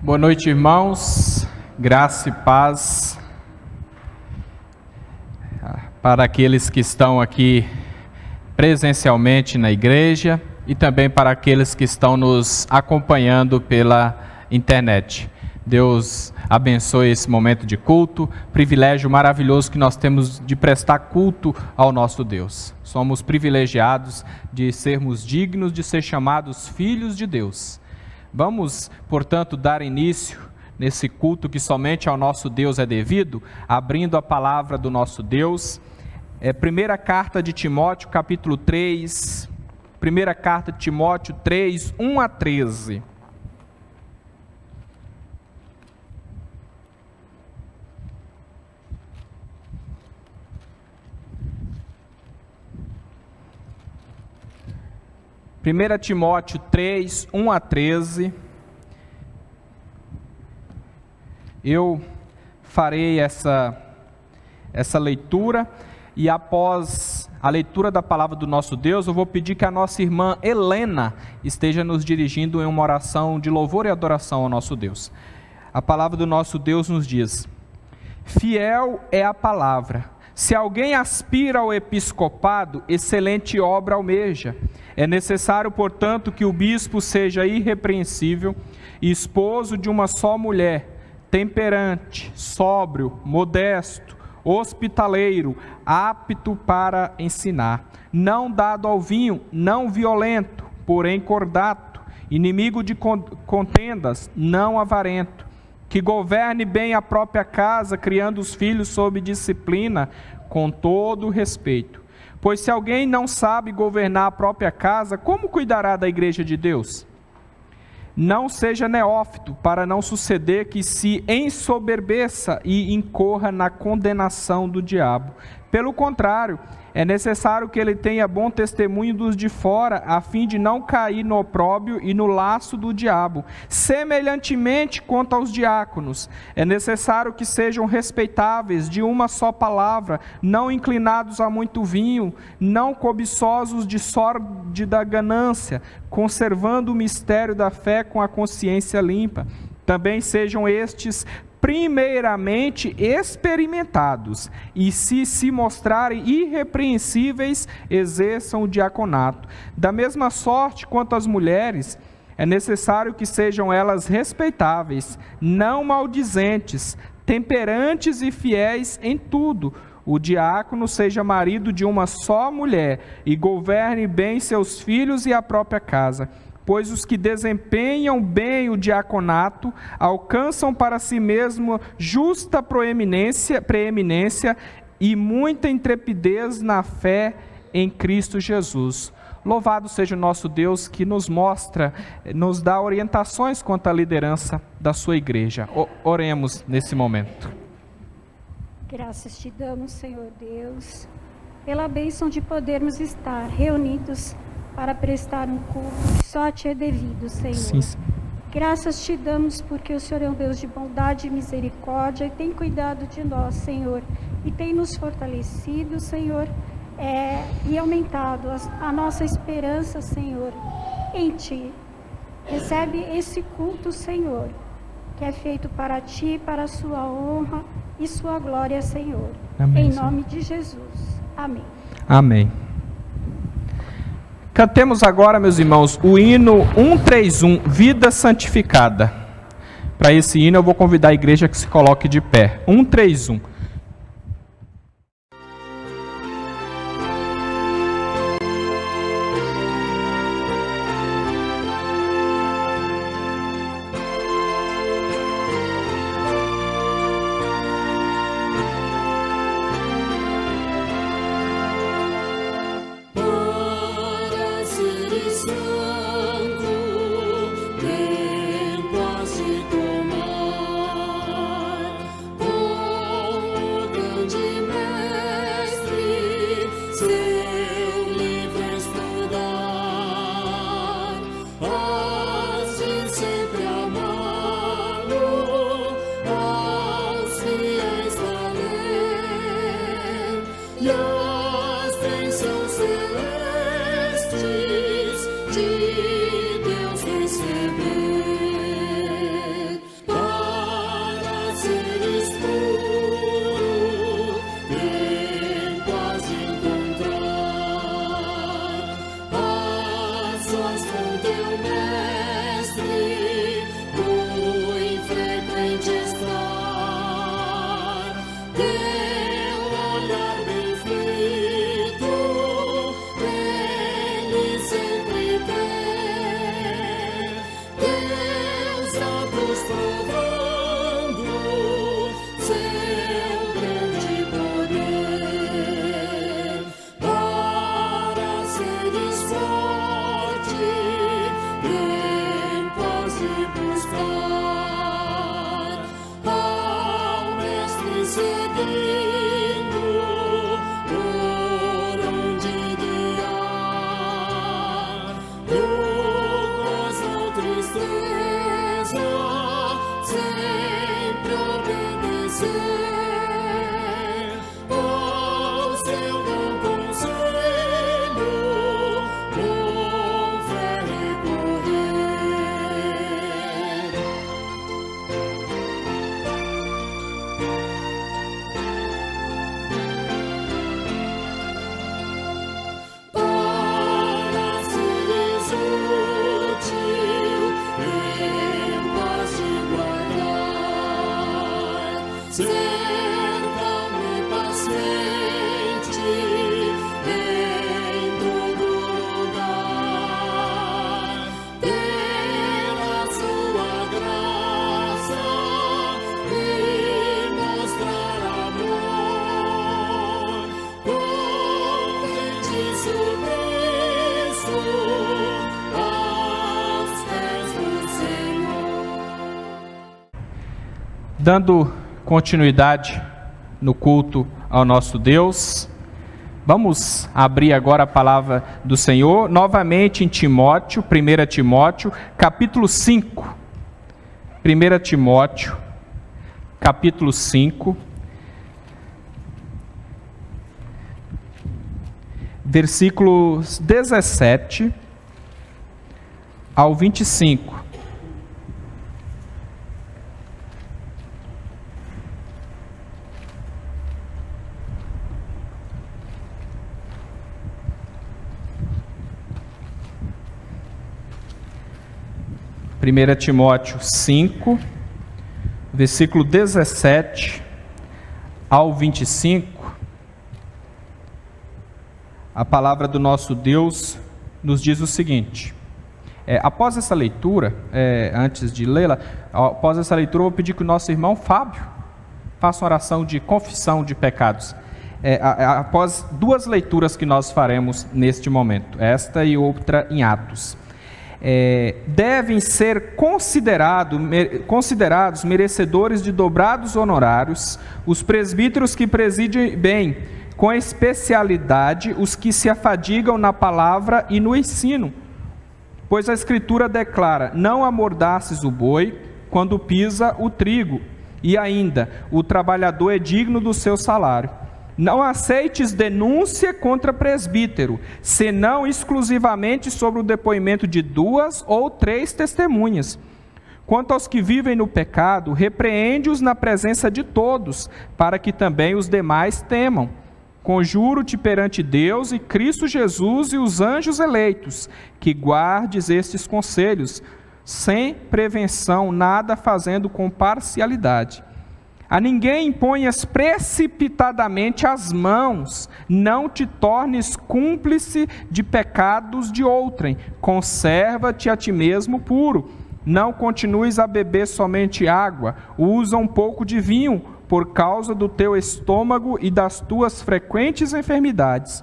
Boa noite, irmãos. Graça e paz para aqueles que estão aqui presencialmente na igreja e também para aqueles que estão nos acompanhando pela internet. Deus abençoe esse momento de culto, privilégio maravilhoso que nós temos de prestar culto ao nosso Deus. Somos privilegiados de sermos dignos de ser chamados filhos de Deus. Vamos, portanto, dar início nesse culto que somente ao nosso Deus é devido, abrindo a palavra do nosso Deus. Primeira carta de Timóteo, capítulo 3, primeira carta de Timóteo 3, 1 a 13. Primeira Timóteo 3, 1 a 13. Eu farei essa leitura e após a leitura da palavra do nosso Deus, eu vou pedir que a nossa irmã Helena esteja nos dirigindo em uma oração de louvor e adoração ao nosso Deus. A palavra do nosso Deus nos diz: fiel é a palavra. Se alguém aspira ao episcopado, excelente obra almeja. É necessário, portanto, que o bispo seja irrepreensível, esposo de uma só mulher, temperante, sóbrio, modesto, hospitaleiro, apto para ensinar, não dado ao vinho, não violento, porém cordato, inimigo de contendas, não avarento, que governe bem a própria casa, criando os filhos sob disciplina, com todo respeito. Pois se alguém não sabe governar a própria casa, como cuidará da igreja de Deus? Não seja neófito, para não suceder que se ensoberbeça e incorra na condenação do diabo. Pelo contrário, é necessário que ele tenha bom testemunho dos de fora, a fim de não cair no opróbrio e no laço do diabo. Semelhantemente quanto aos diáconos, é necessário que sejam respeitáveis, de uma só palavra, não inclinados a muito vinho, não cobiçosos de sórdida ganância, conservando o mistério da fé com a consciência limpa. Também sejam estes primeiramente experimentados, e se mostrarem irrepreensíveis, exerçam o diaconato. Da mesma sorte quanto as mulheres, é necessário que sejam elas respeitáveis, não maldizentes, temperantes e fiéis em tudo. O diácono seja marido de uma só mulher, e governe bem seus filhos e a própria casa. Pois os que desempenham bem o diaconato alcançam para si mesmo justa preeminência e muita intrepidez na fé em Cristo Jesus. Louvado seja o nosso Deus que nos mostra, nos dá orientações quanto à liderança da sua igreja. Oremos nesse momento. Graças te damos, Senhor Deus, pela bênção de podermos estar reunidos para prestar um culto que só te é devido, Senhor. Sim. Graças te damos porque o Senhor é um Deus de bondade e misericórdia e tem cuidado de nós, Senhor, e tem nos fortalecido, Senhor, e aumentado a nossa esperança, Senhor, em Ti. Recebe esse culto, Senhor, que é feito para Ti, para a Sua honra e Sua glória, Senhor. Amém, em nome de Jesus. Amém. Amém. Cantemos agora, meus irmãos, o hino 131, Vida Santificada. Para esse hino eu vou convidar a igreja que se coloque de pé. 131. Vem, paz e tomar. Dando continuidade no culto ao nosso Deus, vamos abrir agora a palavra do Senhor, novamente em Timóteo, 1 Timóteo, capítulo 5. 1 Timóteo, capítulo 5, versículos 17 ao 25. Primeira Timóteo 5, versículo 17 ao 25, a palavra do nosso Deus nos diz o seguinte. Após essa leitura, antes de lê-la, após essa leitura eu vou pedir que o nosso irmão Fábio faça uma oração de confissão de pecados. Após duas leituras que nós faremos neste momento, esta e outra em Atos. Devem ser considerados merecedores de dobrados honorários os presbíteros que presidem bem, com especialidade os que se afadigam na palavra e no ensino. Pois a Escritura declara: não amordaces o boi quando pisa o trigo, e ainda, o trabalhador é digno do seu salário. Não aceites denúncia contra presbítero, senão exclusivamente sobre o depoimento de 2 ou 3 testemunhas. Quanto aos que vivem no pecado, repreende-os na presença de todos, para que também os demais temam. Conjuro-te perante Deus e Cristo Jesus e os anjos eleitos, que guardes estes conselhos, sem prevenção, nada fazendo com parcialidade. A ninguém imponhas precipitadamente as mãos, não te tornes cúmplice de pecados de outrem, conserva-te a ti mesmo puro, não continues a beber somente água, usa um pouco de vinho, por causa do teu estômago e das tuas frequentes enfermidades.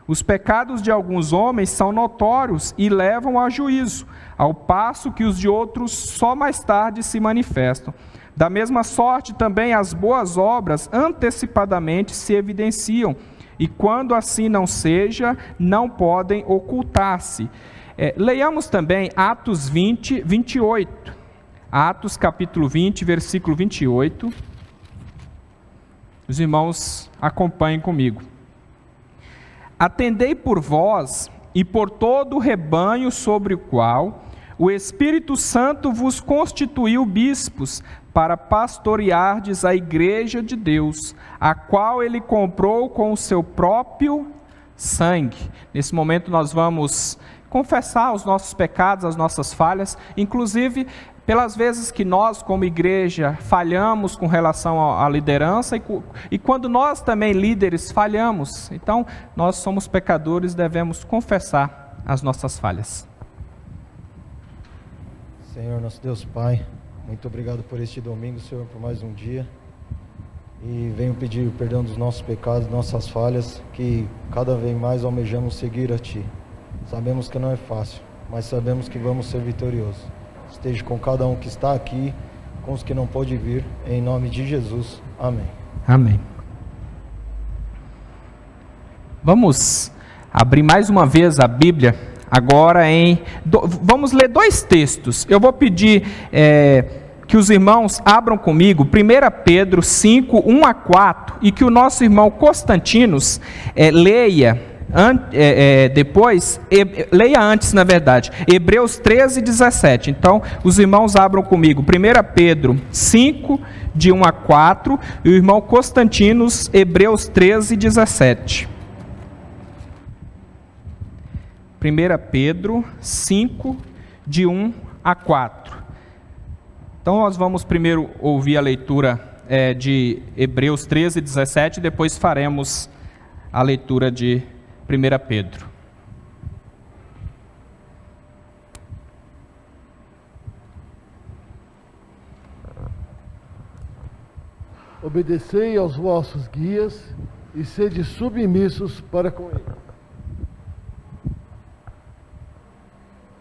Os pecados de alguns homens são notórios e levam a juízo, ao passo que os de outros só mais tarde se manifestam. Da mesma sorte também as boas obras antecipadamente se evidenciam, e quando assim não seja, não podem ocultar-se. Leiamos também Atos 20, 28. Atos capítulo 20, versículo 28. Os irmãos acompanhem comigo. Atendei por vós e por todo o rebanho sobre o qual o Espírito Santo vos constituiu bispos, para pastoreardes a igreja de Deus, a qual ele comprou com o seu próprio sangue. Nesse momento nós vamos confessar os nossos pecados, as nossas falhas, inclusive pelas vezes que nós como igreja falhamos com relação à liderança e quando nós também líderes falhamos. Então nós somos pecadores, devemos confessar as nossas falhas. Senhor, nosso Deus Pai, Muito obrigado por este domingo, Senhor, por mais um dia. E venho pedir o perdão dos nossos pecados, nossas falhas, que cada vez mais almejamos seguir a Ti. Sabemos que não é fácil, mas sabemos que vamos ser vitoriosos. Esteja com cada um que está aqui, com os que não pode vir, em nome de Jesus. Amém. Amém. Vamos abrir mais uma vez a Bíblia, agora vamos ler 2 textos. Eu vou pedir que os irmãos abram comigo 1 Pedro 5, 1 a 4, e que o nosso irmão Constantinos leia depois, leia antes, na verdade, Hebreus 13, 17. Então, os irmãos abram comigo 1 Pedro 5, de 1 a 4, e o irmão Constantinos, Hebreus 13, 17. 1 Pedro 5, de 1 a 4. Então, nós vamos primeiro ouvir a leitura de Hebreus 13, 17, e depois faremos a leitura de 1 Pedro. Obedecei aos vossos guias e sede submissos para com eles.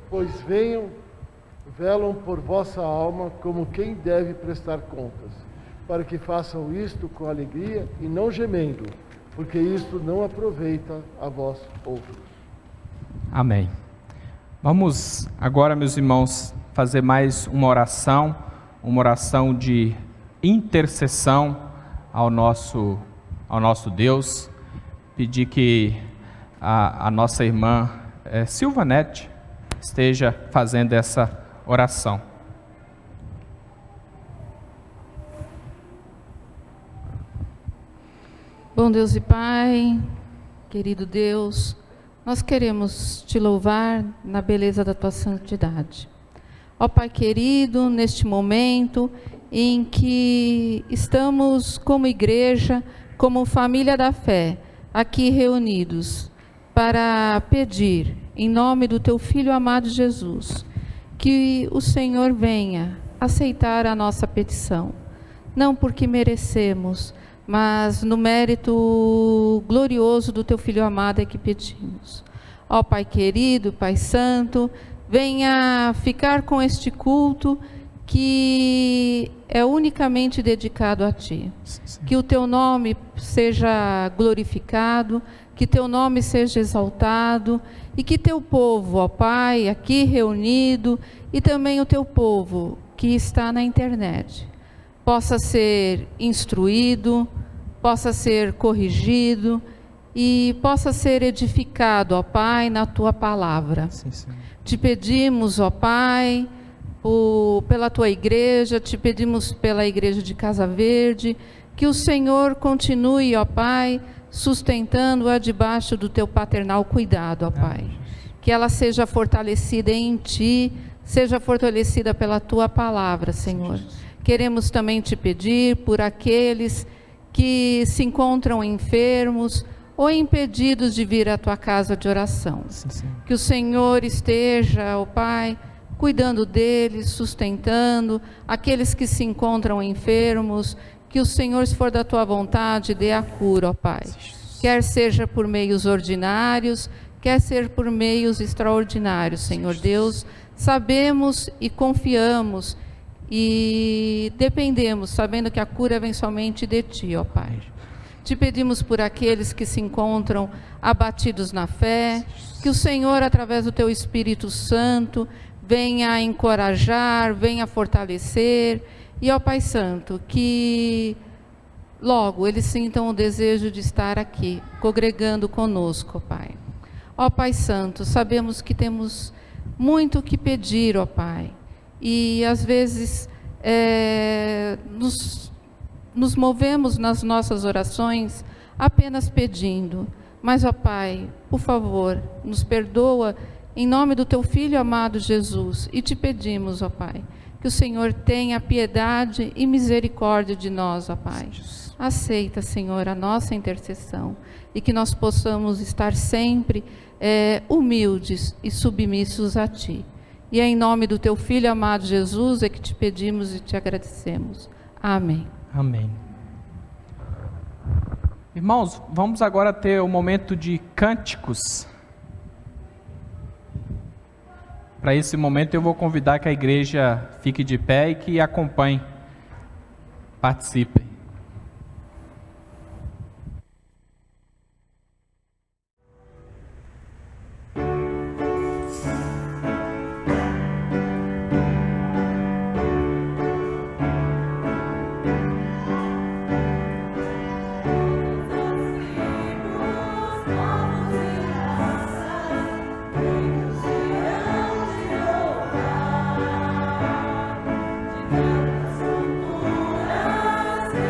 Pois velam por vossa alma como quem deve prestar contas, para que façam isto com alegria e não gemendo, porque isto não aproveita a vós outros. Amém. Vamos agora, meus irmãos, fazer mais uma oração de intercessão ao nosso Deus. Pedir que a nossa irmã Silvanete esteja fazendo essa oração. Bom Deus e Pai, querido Deus, nós queremos Te louvar na beleza da Tua santidade. Ó Pai querido, neste momento em que estamos como igreja, como família da fé, aqui reunidos, para pedir, em nome do Teu Filho amado Jesus, que o Senhor venha aceitar a nossa petição, não porque merecemos, mas no mérito glorioso do Teu Filho amado é que pedimos. Ó Pai querido, Pai santo, venha ficar com este culto que é unicamente dedicado a Ti. Sim. Que o Teu nome seja glorificado, que Teu nome seja exaltado, e que Teu povo, ó Pai, aqui reunido, e também o Teu povo que está na internet, possa ser instruído, possa ser corrigido e possa ser edificado, ó Pai, na Tua palavra. Sim, sim. Te pedimos, ó Pai, pela Tua igreja, te pedimos pela igreja de Casa Verde, que o Senhor continue, ó Pai, sustentando-a debaixo do Teu paternal cuidado, ó Pai. Que ela seja fortalecida em Ti, seja fortalecida pela Tua palavra, Senhor. Queremos também Te pedir por aqueles que se encontram enfermos ou impedidos de vir à Tua casa de oração. Sim. Que o Senhor esteja, ó Pai, cuidando deles, sustentando aqueles que se encontram enfermos, que o Senhor, se for da Tua vontade, dê a cura, ó Pai. Quer seja por meios ordinários, quer ser por meios extraordinários, Senhor Deus, sabemos e confiamos e dependemos, sabendo que a cura vem somente de Ti, ó Pai. Te pedimos por aqueles que se encontram abatidos na fé, que o Senhor, através do Teu Espírito Santo, venha encorajar, venha fortalecer, e ó Pai Santo, que logo eles sintam o desejo de estar aqui, congregando conosco, ó Pai. Ó Pai Santo, sabemos que temos muito o que pedir, ó Pai, e às vezes nos movemos nas nossas orações apenas pedindo, mas ó Pai, por favor, nos perdoa em nome do Teu Filho amado Jesus, e te pedimos, ó Pai, que o Senhor tenha piedade e misericórdia de nós, ó Pai. Aceita, Senhor, a nossa intercessão, e que nós possamos estar sempre humildes e submissos a Ti. E é em nome do teu Filho amado Jesus é que te pedimos e te agradecemos. Amém. Amém. Irmãos, vamos agora ter o momento de cânticos. Para esse momento eu vou convidar que a igreja fique de pé e que acompanhe, participem. Cantas, cantoras,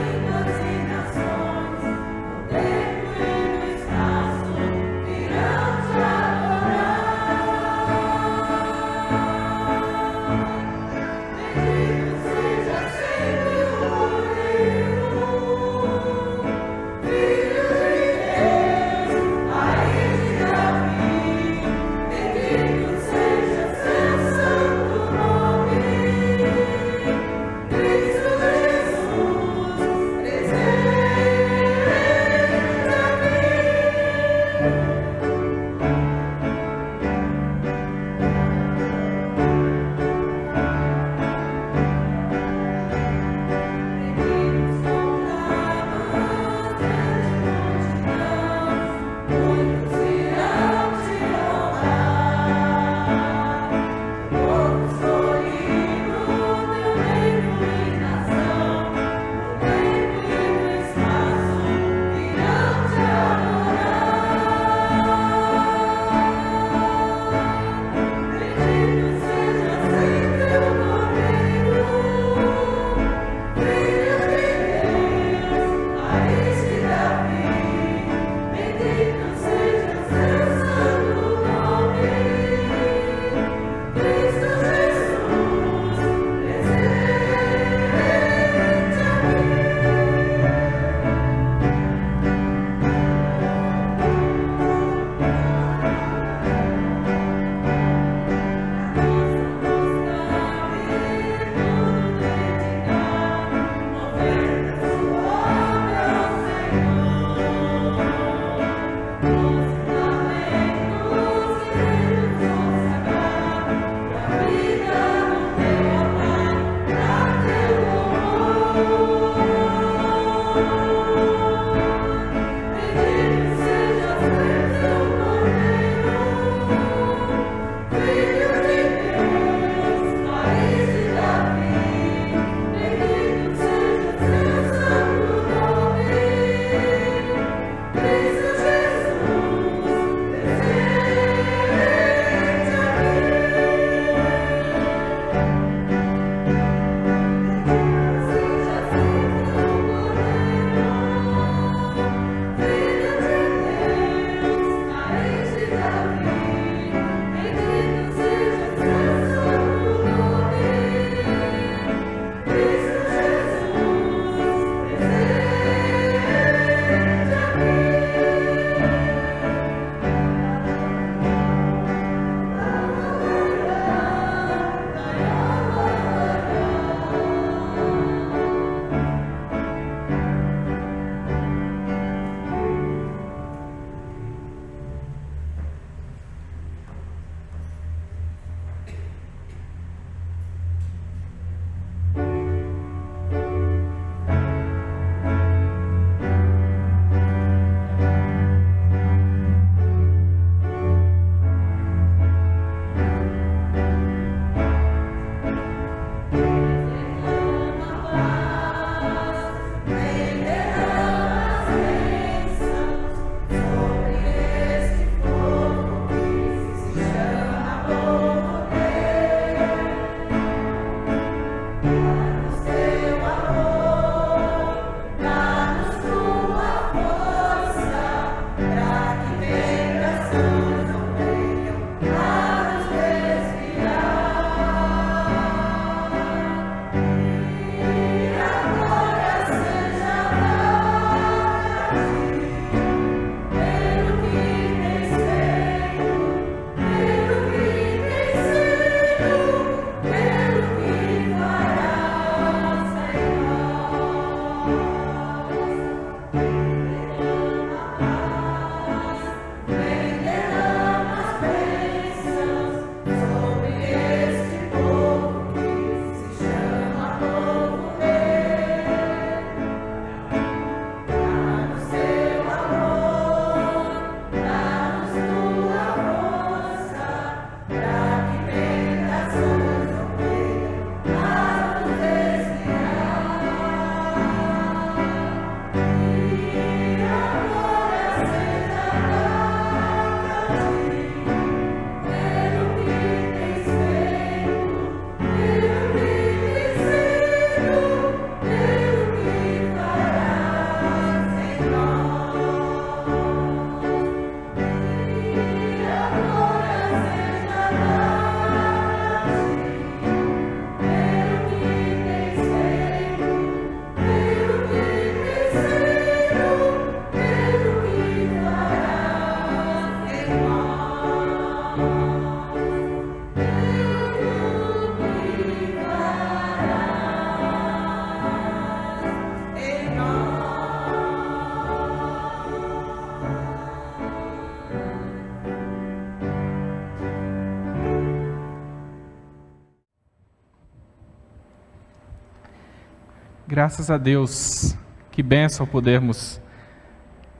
Graças a Deus, que bênção podermos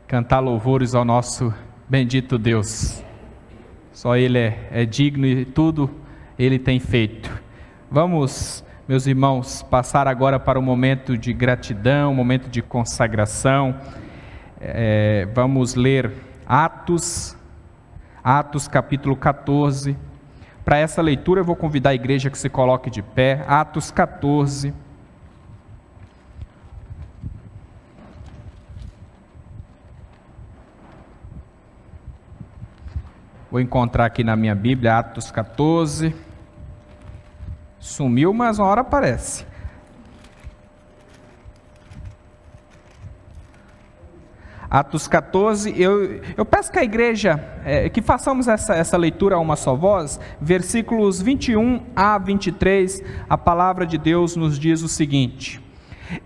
cantar louvores ao nosso bendito Deus. Só Ele é digno e tudo Ele tem feito. Vamos, meus irmãos, passar agora para um momento de gratidão, um momento de consagração. Vamos ler Atos capítulo 14. Para essa leitura eu vou convidar a igreja que se coloque de pé. Atos 14. Vou encontrar aqui na minha Bíblia, Atos 14. Sumiu, mas uma hora aparece. Atos 14, eu peço que a igreja, que façamos essa leitura a uma só voz, versículos 21 a 23, a palavra de Deus nos diz o seguinte: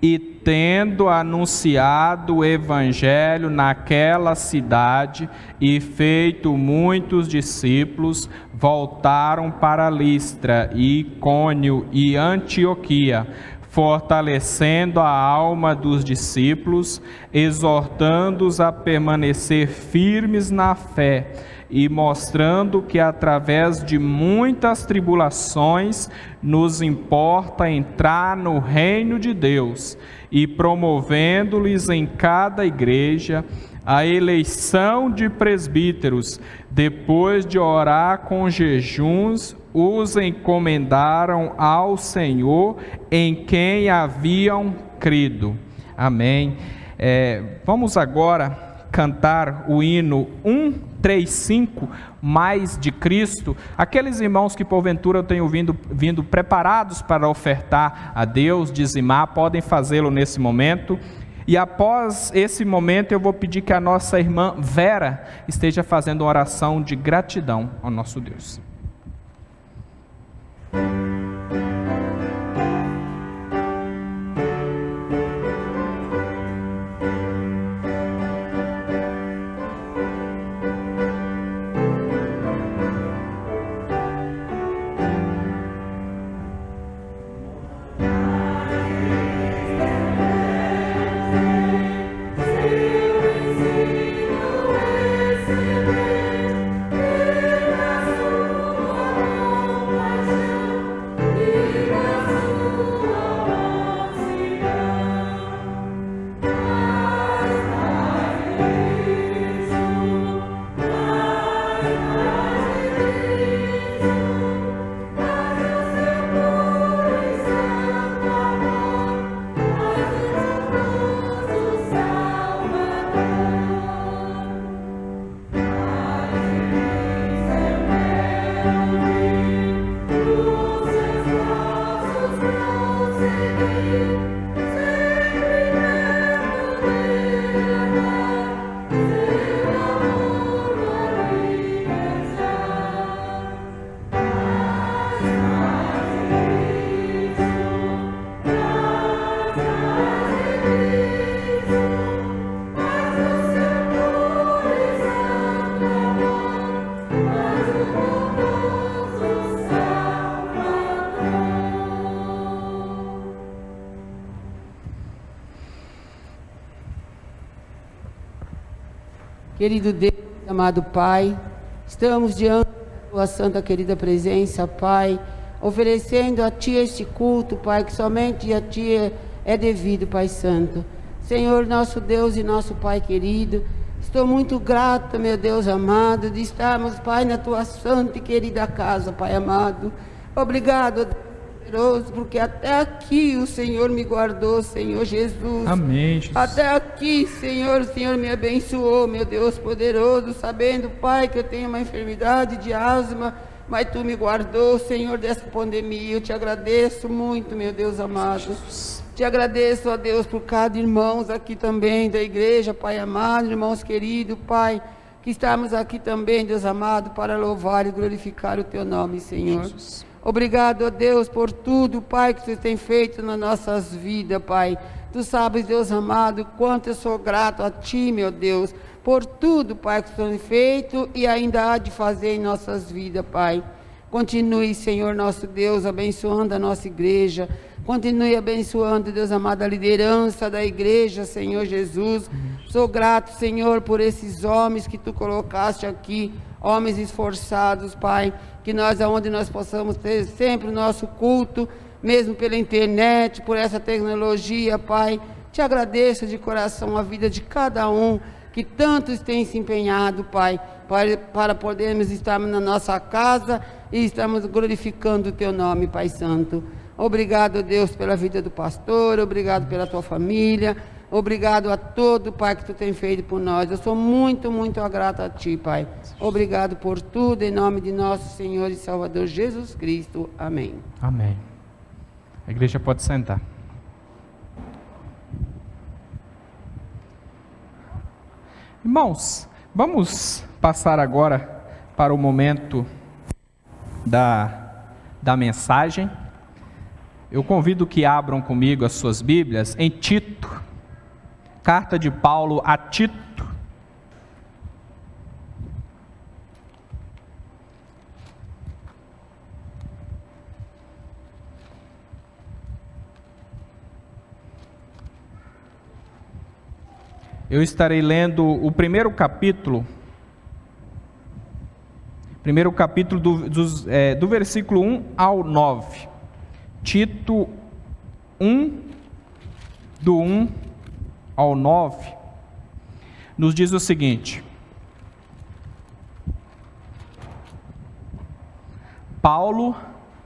E tendo anunciado o evangelho naquela cidade e feito muitos discípulos, voltaram para Listra, Icônio e Antioquia, fortalecendo a alma dos discípulos, exortando-os a permanecer firmes na fé e mostrando que através de muitas tribulações nos importa entrar no reino de Deus, e promovendo-lhes em cada igreja a eleição de presbíteros. Depois de orar com jejuns, os encomendaram ao Senhor, em quem haviam crido. Amém. Vamos agora cantar o hino 135, Mais de Cristo. Aqueles irmãos que porventura tenham vindo preparados para ofertar a Deus, dizimar, podem fazê-lo nesse momento. E após esse momento eu vou pedir que a nossa irmã Vera esteja fazendo uma oração de gratidão ao nosso Deus. Querido Deus, amado Pai, estamos diante da Tua santa querida presença, Pai, oferecendo a Ti este culto, Pai, que somente a Ti é devido, Pai Santo. Senhor, nosso Deus e nosso Pai querido, estou muito grata, meu Deus amado, de estarmos, Pai, na Tua santa e querida casa, Pai amado. Obrigado, Deus poderoso, porque até aqui o Senhor me guardou, Senhor Jesus. Amém, Jesus. Até aqui, Senhor, o Senhor me abençoou, meu Deus poderoso, sabendo, Pai, que eu tenho uma enfermidade de asma, mas Tu me guardou, Senhor, dessa pandemia. Eu Te agradeço muito, meu Deus amado. Te agradeço, ó Deus, por cada irmão aqui também da igreja, Pai amado, irmãos queridos, Pai, que estamos aqui também, Deus amado, para louvar e glorificar o Teu nome, Senhor. Jesus. Obrigado, ó Deus, por tudo, Pai, que Tu tem feito nas nossas vidas, Pai. Tu sabes, Deus amado, quanto eu sou grato a Ti, meu Deus, por tudo, Pai, que Tu tem feito e ainda há de fazer em nossas vidas, Pai. Continue, Senhor, nosso Deus, abençoando a nossa igreja. Continue abençoando, Deus amado, a liderança da igreja, Senhor Jesus. Sou grato, Senhor, por esses homens que Tu colocaste aqui, homens esforçados, Pai, que nós, aonde nós possamos ter sempre o nosso culto, mesmo pela internet, por essa tecnologia, Pai. Te agradeço de coração a vida de cada um, que tantos têm se empenhado, Pai, para podermos estar na nossa casa e estamos glorificando o Teu nome, Pai Santo. Obrigado, Deus, pela vida do pastor, obrigado pela Tua família, obrigado a todo, Pai, que Tu tem feito por nós. Eu sou muito, muito grata a Ti, Pai. Obrigado por tudo, em nome de nosso Senhor e Salvador Jesus Cristo. Amém. Amém. A igreja pode sentar. Irmãos, vamos passar agora para o momento da mensagem. Eu convido que abram comigo as suas Bíblias em Tito, carta de Paulo a Tito. Eu estarei lendo o primeiro capítulo do versículo 1 ao 9. Tito 1, do 1 ao 9, nos diz o seguinte: Paulo,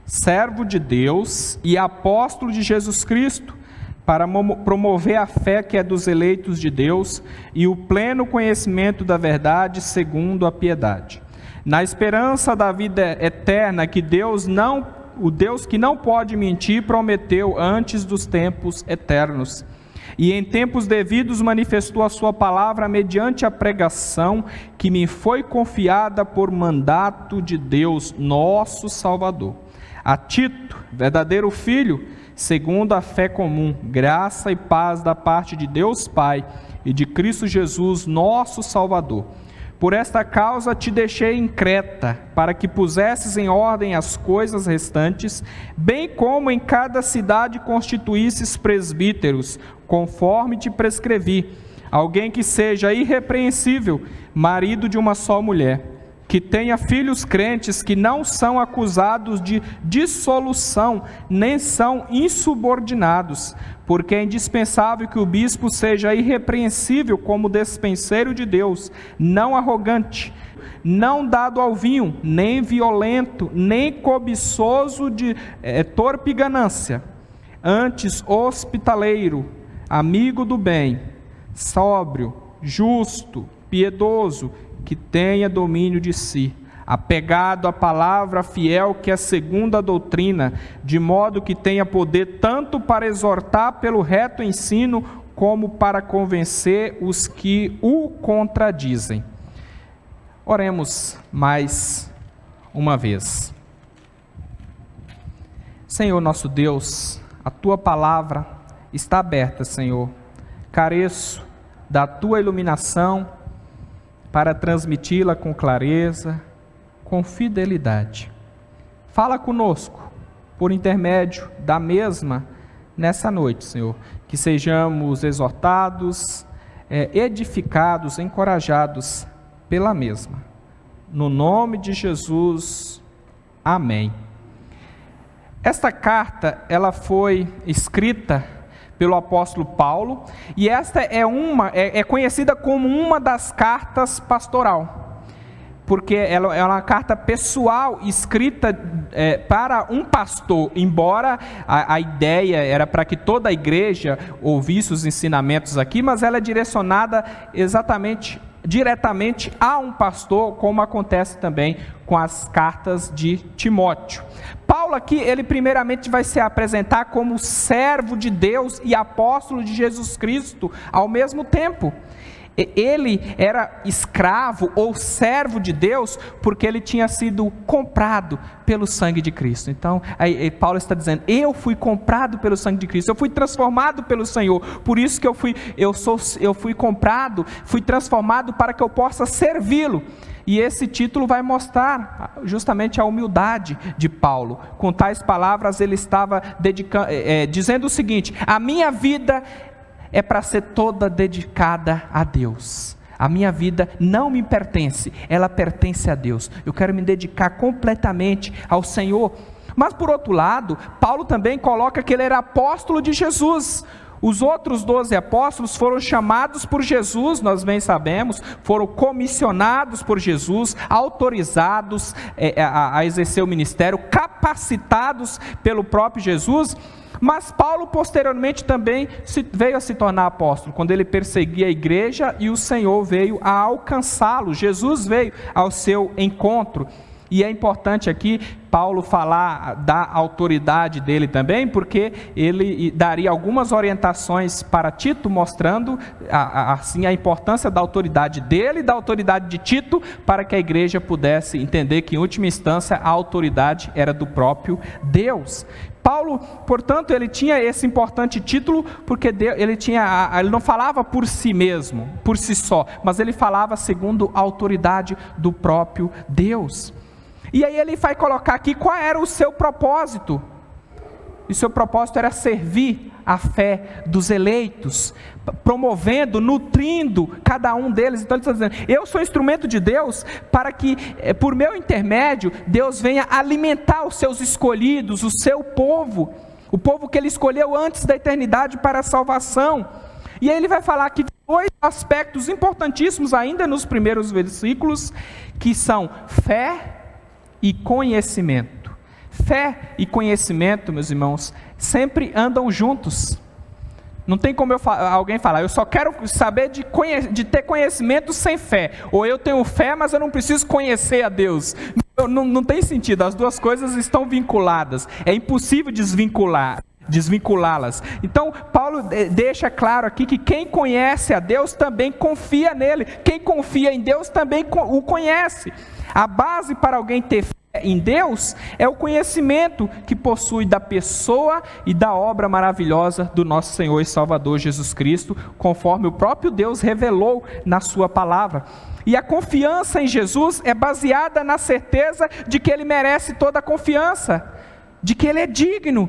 servo de Deus e apóstolo de Jesus Cristo, para promover a fé que é dos eleitos de Deus e o pleno conhecimento da verdade segundo a piedade, na esperança da vida eterna que o Deus que não pode mentir prometeu antes dos tempos eternos, e em tempos devidos manifestou a sua palavra mediante a pregação que me foi confiada por mandato de Deus, nosso Salvador. A Tito, verdadeiro filho, segundo a fé comum, graça e paz da parte de Deus Pai e de Cristo Jesus, nosso Salvador. Por esta causa te deixei em Creta, para que pusesses em ordem as coisas restantes, bem como em cada cidade constituísses presbíteros, conforme te prescrevi, alguém que seja irrepreensível, marido de uma só mulher, que tenha filhos crentes que não são acusados de dissolução, nem são insubordinados, porque é indispensável que o bispo seja irrepreensível como despenseiro de Deus, não arrogante, não dado ao vinho, nem violento, nem cobiçoso de torpe ganância, antes hospitaleiro, amigo do bem, sóbrio, justo, piedoso, que tenha domínio de si, apegado à palavra fiel que é segundo a doutrina, de modo que tenha poder tanto para exortar pelo reto ensino, como para convencer os que o contradizem. Oremos mais uma vez. Senhor nosso Deus, a Tua palavra está aberta, Senhor. Careço da Tua iluminação para transmiti-la com clareza, com fidelidade. Fala conosco, por intermédio da mesma, nessa noite, Senhor, que sejamos exortados, edificados, encorajados pela mesma. No nome de Jesus, amém. Esta carta, ela foi escrita pelo apóstolo Paulo, e esta é conhecida como uma das cartas pastoral, porque ela é uma carta pessoal escrita para um pastor, embora a ideia era para que toda a igreja ouvisse os ensinamentos aqui, mas ela é direcionada diretamente a um pastor, como acontece também com as cartas de Timóteo. Paulo aqui, ele primeiramente vai se apresentar como servo de Deus e apóstolo de Jesus Cristo ao mesmo tempo. Ele era escravo ou servo de Deus porque ele tinha sido comprado pelo sangue de Cristo. Então, aí Paulo está dizendo, eu fui comprado pelo sangue de Cristo, eu fui transformado pelo Senhor, por isso que eu fui comprado, fui transformado para que eu possa servi-lo. E esse título vai mostrar justamente a humildade de Paulo. Com tais palavras ele estava dizendo o seguinte: a minha vida é para ser toda dedicada a Deus. A minha vida não me pertence, ela pertence a Deus. Eu quero me dedicar completamente ao Senhor. Mas por outro lado, Paulo também coloca que ele era apóstolo de Jesus. Os outros 12 apóstolos foram chamados por Jesus, nós bem sabemos, foram comissionados por Jesus, autorizados a exercer o ministério, capacitados pelo próprio Jesus. Mas Paulo posteriormente também veio a se tornar apóstolo, quando ele perseguia a igreja e o Senhor veio a alcançá-lo, Jesus veio ao seu encontro. E é importante aqui Paulo falar da autoridade dele também, porque ele daria algumas orientações para Tito, mostrando assim a importância da autoridade dele e da autoridade de Tito, para que a igreja pudesse entender que em última instância a autoridade era do próprio Deus. Paulo, portanto, ele tinha esse importante título, porque ele não falava por si mesmo, por si só, mas ele falava segundo a autoridade do próprio Deus. E aí ele vai colocar aqui qual era o seu propósito. E o seu propósito era servir a fé dos eleitos, promovendo, nutrindo cada um deles. Então ele está dizendo, eu sou instrumento de Deus para que, por meu intermédio, Deus venha alimentar os seus escolhidos, o seu povo, o povo que ele escolheu antes da eternidade para a salvação. E aí ele vai falar aqui de dois aspectos importantíssimos ainda nos primeiros versículos, que são fé e conhecimento. Fé e conhecimento, meus irmãos, sempre andam juntos. Não tem como alguém falar, eu só quero saber de ter conhecimento sem fé. Ou eu tenho fé, mas eu não preciso conhecer a Deus. Não tem sentido, as duas coisas estão vinculadas. É impossível desvinculá-las. Então Paulo deixa claro aqui que quem conhece a Deus também confia nele. Quem confia em Deus também o conhece. A base para alguém ter fé em Deus é o conhecimento que possui da pessoa e da obra maravilhosa do nosso Senhor e Salvador Jesus Cristo, conforme o próprio Deus revelou na sua palavra. E a confiança em Jesus é baseada na certeza de que Ele merece toda a confiança, de que Ele é digno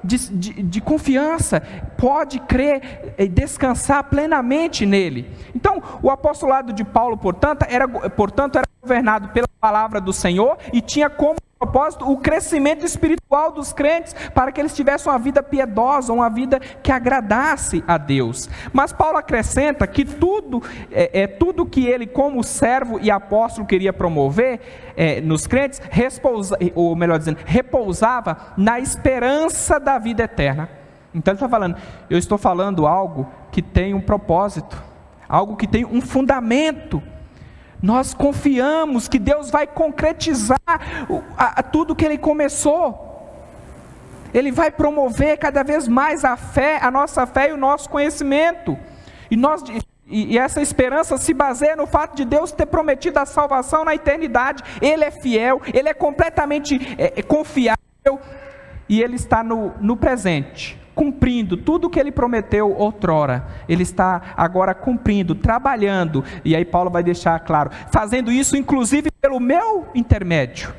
de confiança, pode crer e descansar plenamente nele. Então o apostolado de Paulo, portanto, era governado pela palavra do Senhor e tinha como propósito o crescimento espiritual dos crentes, para que eles tivessem uma vida piedosa, uma vida que agradasse a Deus. Mas Paulo acrescenta que tudo que ele, como servo e apóstolo, queria promover nos crentes, repousava na esperança da vida eterna. Então ele está falando, eu estou falando algo que tem um propósito, algo que tem um fundamento. Nós confiamos que Deus vai concretizar tudo que Ele começou. Ele vai promover cada vez mais a nossa fé e o nosso conhecimento. E essa esperança se baseia no fato de Deus ter prometido a salvação na eternidade. Ele é fiel, Ele é completamente confiável, e Ele está no presente, cumprindo tudo o que Ele prometeu outrora. Ele está agora cumprindo, trabalhando, e aí Paulo vai deixar claro, fazendo isso inclusive pelo meu intermédio.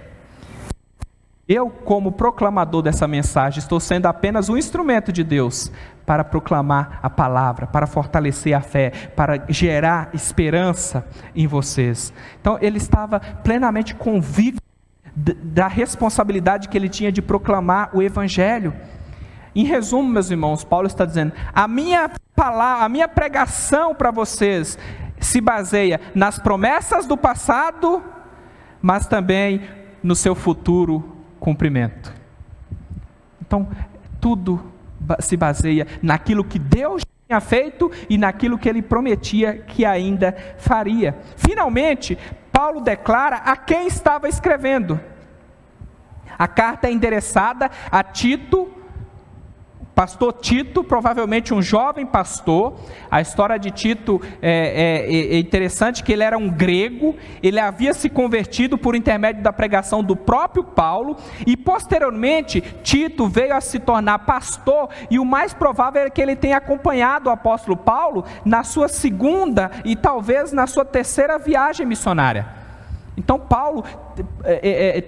Eu, como proclamador dessa mensagem, estou sendo apenas um instrumento de Deus para proclamar a palavra, para fortalecer a fé, para gerar esperança em vocês. Então ele estava plenamente convicto da responsabilidade que ele tinha de proclamar o evangelho. Em resumo, meus irmãos, Paulo está dizendo, a minha pregação para vocês se baseia nas promessas do passado, mas também no seu futuro cumprimento. Então, tudo se baseia naquilo que Deus tinha feito e naquilo que Ele prometia que ainda faria. Finalmente, Paulo declara a quem estava escrevendo. A carta é endereçada a Tito. pastor Tito, provavelmente um jovem pastor. A história de Tito é interessante, que ele era um grego, ele havia se convertido por intermédio da pregação do próprio Paulo, e posteriormente Tito veio a se tornar pastor, e o mais provável é que ele tenha acompanhado o apóstolo Paulo na sua segunda e talvez na sua terceira viagem missionária. Então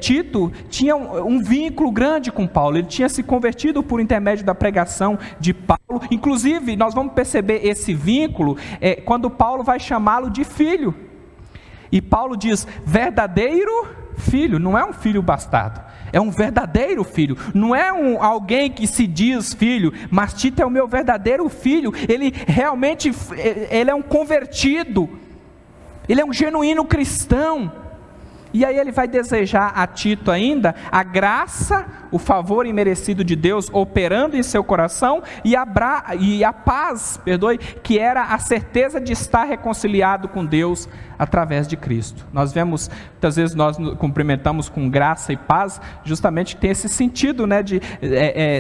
Tito tinha um vínculo grande com Paulo, ele tinha se convertido por intermédio da pregação de Paulo. Inclusive, nós vamos perceber esse vínculo quando Paulo vai chamá-lo de filho. E Paulo diz, verdadeiro filho, não é um filho bastardo, é um verdadeiro filho, não é alguém que se diz filho, mas Tito é o meu verdadeiro filho. Ele realmente, ele é um convertido, ele é um genuíno cristão. E aí ele vai desejar a Tito ainda a graça, o favor imerecido de Deus operando em seu coração, e a paz, que era a certeza de estar reconciliado com Deus através de Cristo. Nós vemos, muitas vezes nós cumprimentamos com graça e paz, justamente tem esse sentido, né, de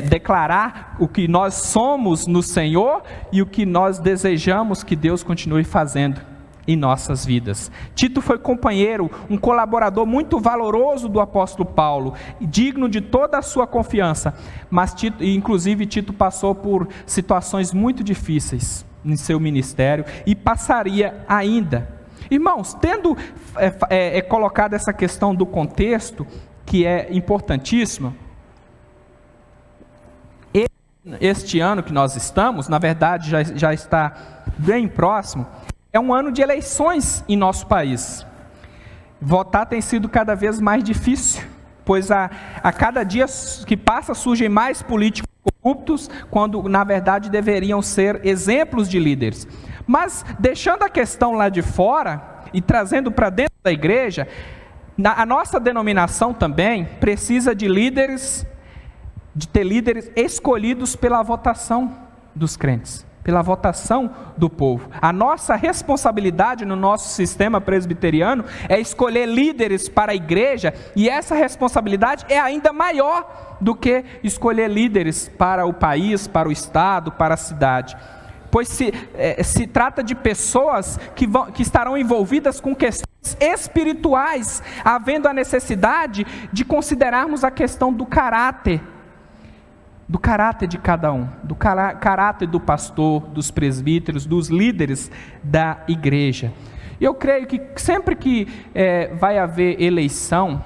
declarar o que nós somos no Senhor e o que nós desejamos que Deus continue fazendo em nossas vidas. Tito foi companheiro, um colaborador muito valoroso do apóstolo Paulo, digno de toda a sua confiança, mas inclusive Tito passou por situações muito difíceis em seu ministério, e passaria ainda. Irmãos, tendo colocado essa questão do contexto, que é importantíssima, este ano que nós estamos, na verdade já está bem próximo, é um ano de eleições em nosso país. Votar tem sido cada vez mais difícil, pois a cada dia que passa surgem mais políticos corruptos, quando na verdade deveriam ser exemplos de líderes. Mas deixando a questão lá de fora e trazendo para dentro da igreja, a nossa denominação também precisa de ter líderes escolhidos pela votação dos crentes, pela votação do povo. A nossa responsabilidade no nosso sistema presbiteriano é escolher líderes para a igreja, e essa responsabilidade é ainda maior do que escolher líderes para o país, para o estado, para a cidade, pois se trata de pessoas que estarão envolvidas com questões espirituais, havendo a necessidade de considerarmos a questão do caráter de cada um, do caráter do pastor, dos presbíteros, dos líderes da igreja. Eu creio que sempre que vai haver eleição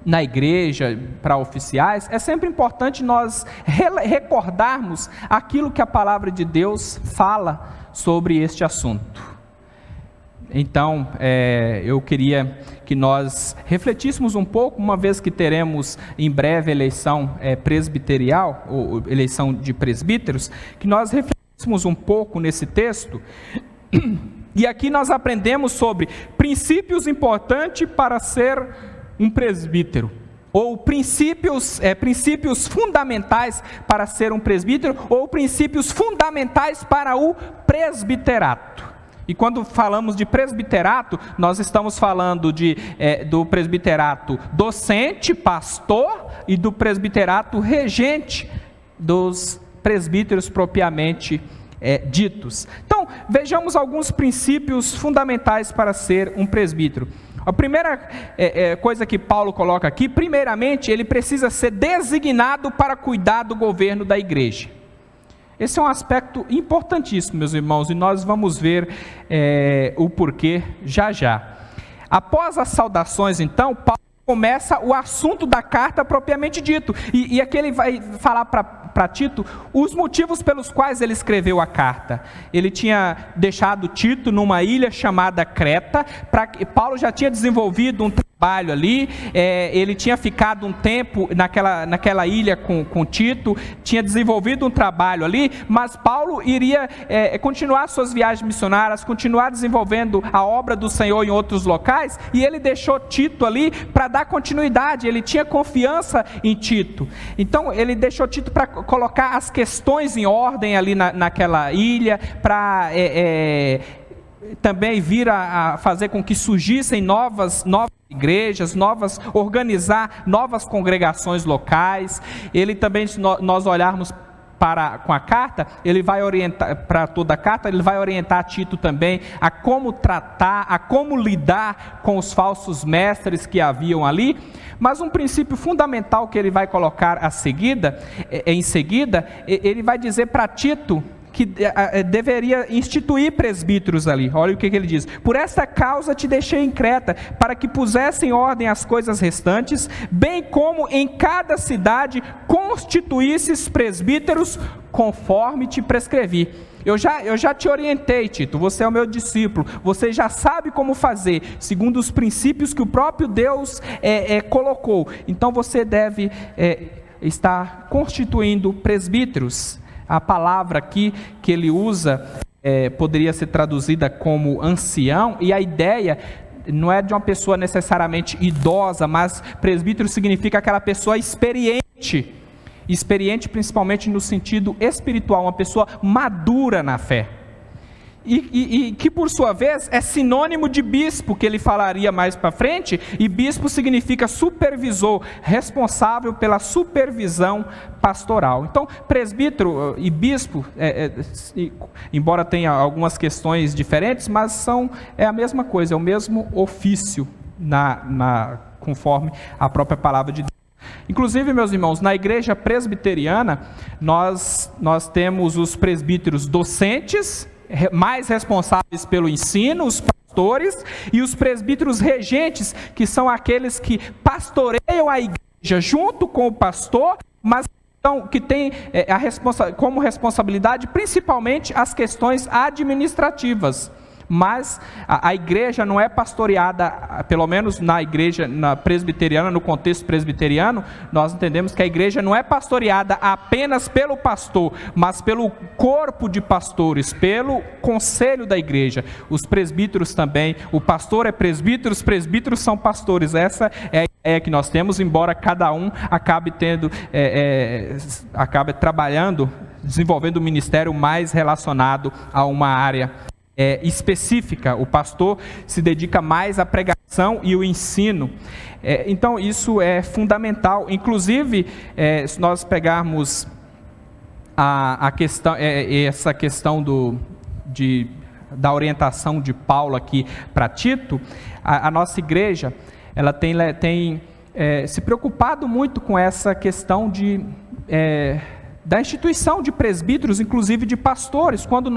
na igreja para oficiais, é sempre importante nós recordarmos aquilo que a palavra de Deus fala sobre este assunto. Então, eu queria que nós refletíssemos um pouco, uma vez que teremos em breve eleição presbiterial, ou eleição de presbíteros, que nós refletíssemos um pouco nesse texto. E aqui nós aprendemos sobre princípios importantes para ser um presbítero, ou princípios fundamentais para ser um presbítero, ou princípios fundamentais para o presbiterato. E quando falamos de presbiterato, nós estamos falando do presbiterato docente, pastor, e do presbiterato regente, dos presbíteros propriamente ditos. Então, vejamos alguns princípios fundamentais para ser um presbítero. A primeira coisa que Paulo coloca aqui, primeiramente, ele precisa ser designado para cuidar do governo da igreja. Esse é um aspecto importantíssimo, meus irmãos, e nós vamos ver o porquê já já. Após as saudações, então, Paulo começa o assunto da carta propriamente dito, e aqui ele vai falar para Tito os motivos pelos quais ele escreveu a carta. Ele tinha deixado Tito numa ilha chamada Creta, Paulo já tinha desenvolvido um trabalho ali, ele tinha ficado um tempo naquela ilha com Tito, tinha desenvolvido um trabalho ali, mas Paulo iria continuar suas viagens missionárias, continuar desenvolvendo a obra do Senhor em outros locais, e ele deixou Tito ali para dar continuidade. Ele tinha confiança em Tito, então ele deixou Tito para colocar as questões em ordem ali naquela ilha, para também vir a fazer com que surgissem novas igrejas, organizar novas congregações locais. Ele também, se nós olharmos com a carta, ele vai orientar, para toda a carta, ele vai orientar Tito também a como tratar, a como lidar com os falsos mestres que haviam ali. Mas um princípio fundamental que ele vai colocar em seguida, ele vai dizer para Tito que deveria instituir presbíteros ali. Olha o que ele diz: por esta causa te deixei em Creta, para que pusesse em ordem as coisas restantes, bem como em cada cidade constituísses presbíteros, conforme te prescrevi. Eu já te orientei, Tito, você é o meu discípulo, você já sabe como fazer, segundo os princípios que o próprio Deus colocou. Então você deve estar constituindo presbíteros. A palavra aqui que ele usa poderia ser traduzida como ancião, e a ideia não é de uma pessoa necessariamente idosa, mas presbítero significa aquela pessoa experiente principalmente no sentido espiritual, uma pessoa madura na fé. E que por sua vez é sinônimo de bispo, que ele falaria mais para frente, e bispo significa supervisor, responsável pela supervisão pastoral. Então, presbítero e bispo, embora tenha algumas questões diferentes, mas é a mesma coisa, é o mesmo ofício, conforme a própria palavra de Deus. Inclusive, meus irmãos, na igreja presbiteriana, nós temos os presbíteros docentes, mais responsáveis pelo ensino, os pastores, e os presbíteros regentes, que são aqueles que pastoreiam a igreja junto com o pastor, mas que têm como responsabilidade principalmente as questões administrativas. Mas a igreja não é pastoreada, pelo menos na igreja presbiteriana, no contexto presbiteriano, nós entendemos que a igreja não é pastoreada apenas pelo pastor, mas pelo corpo de pastores, pelo conselho da igreja. Os presbíteros também, o pastor é presbítero, os presbíteros são pastores. Essa é a ideia que nós temos, embora cada um acabe trabalhando, desenvolvendo um ministério mais relacionado a uma área específica. O pastor se dedica mais à pregação e o ensino. Então isso é fundamental. Inclusive, se nós pegarmos essa questão da orientação de Paulo aqui para Tito, a nossa igreja ela tem se preocupado muito com essa questão da instituição de presbíteros, inclusive de pastores. Quando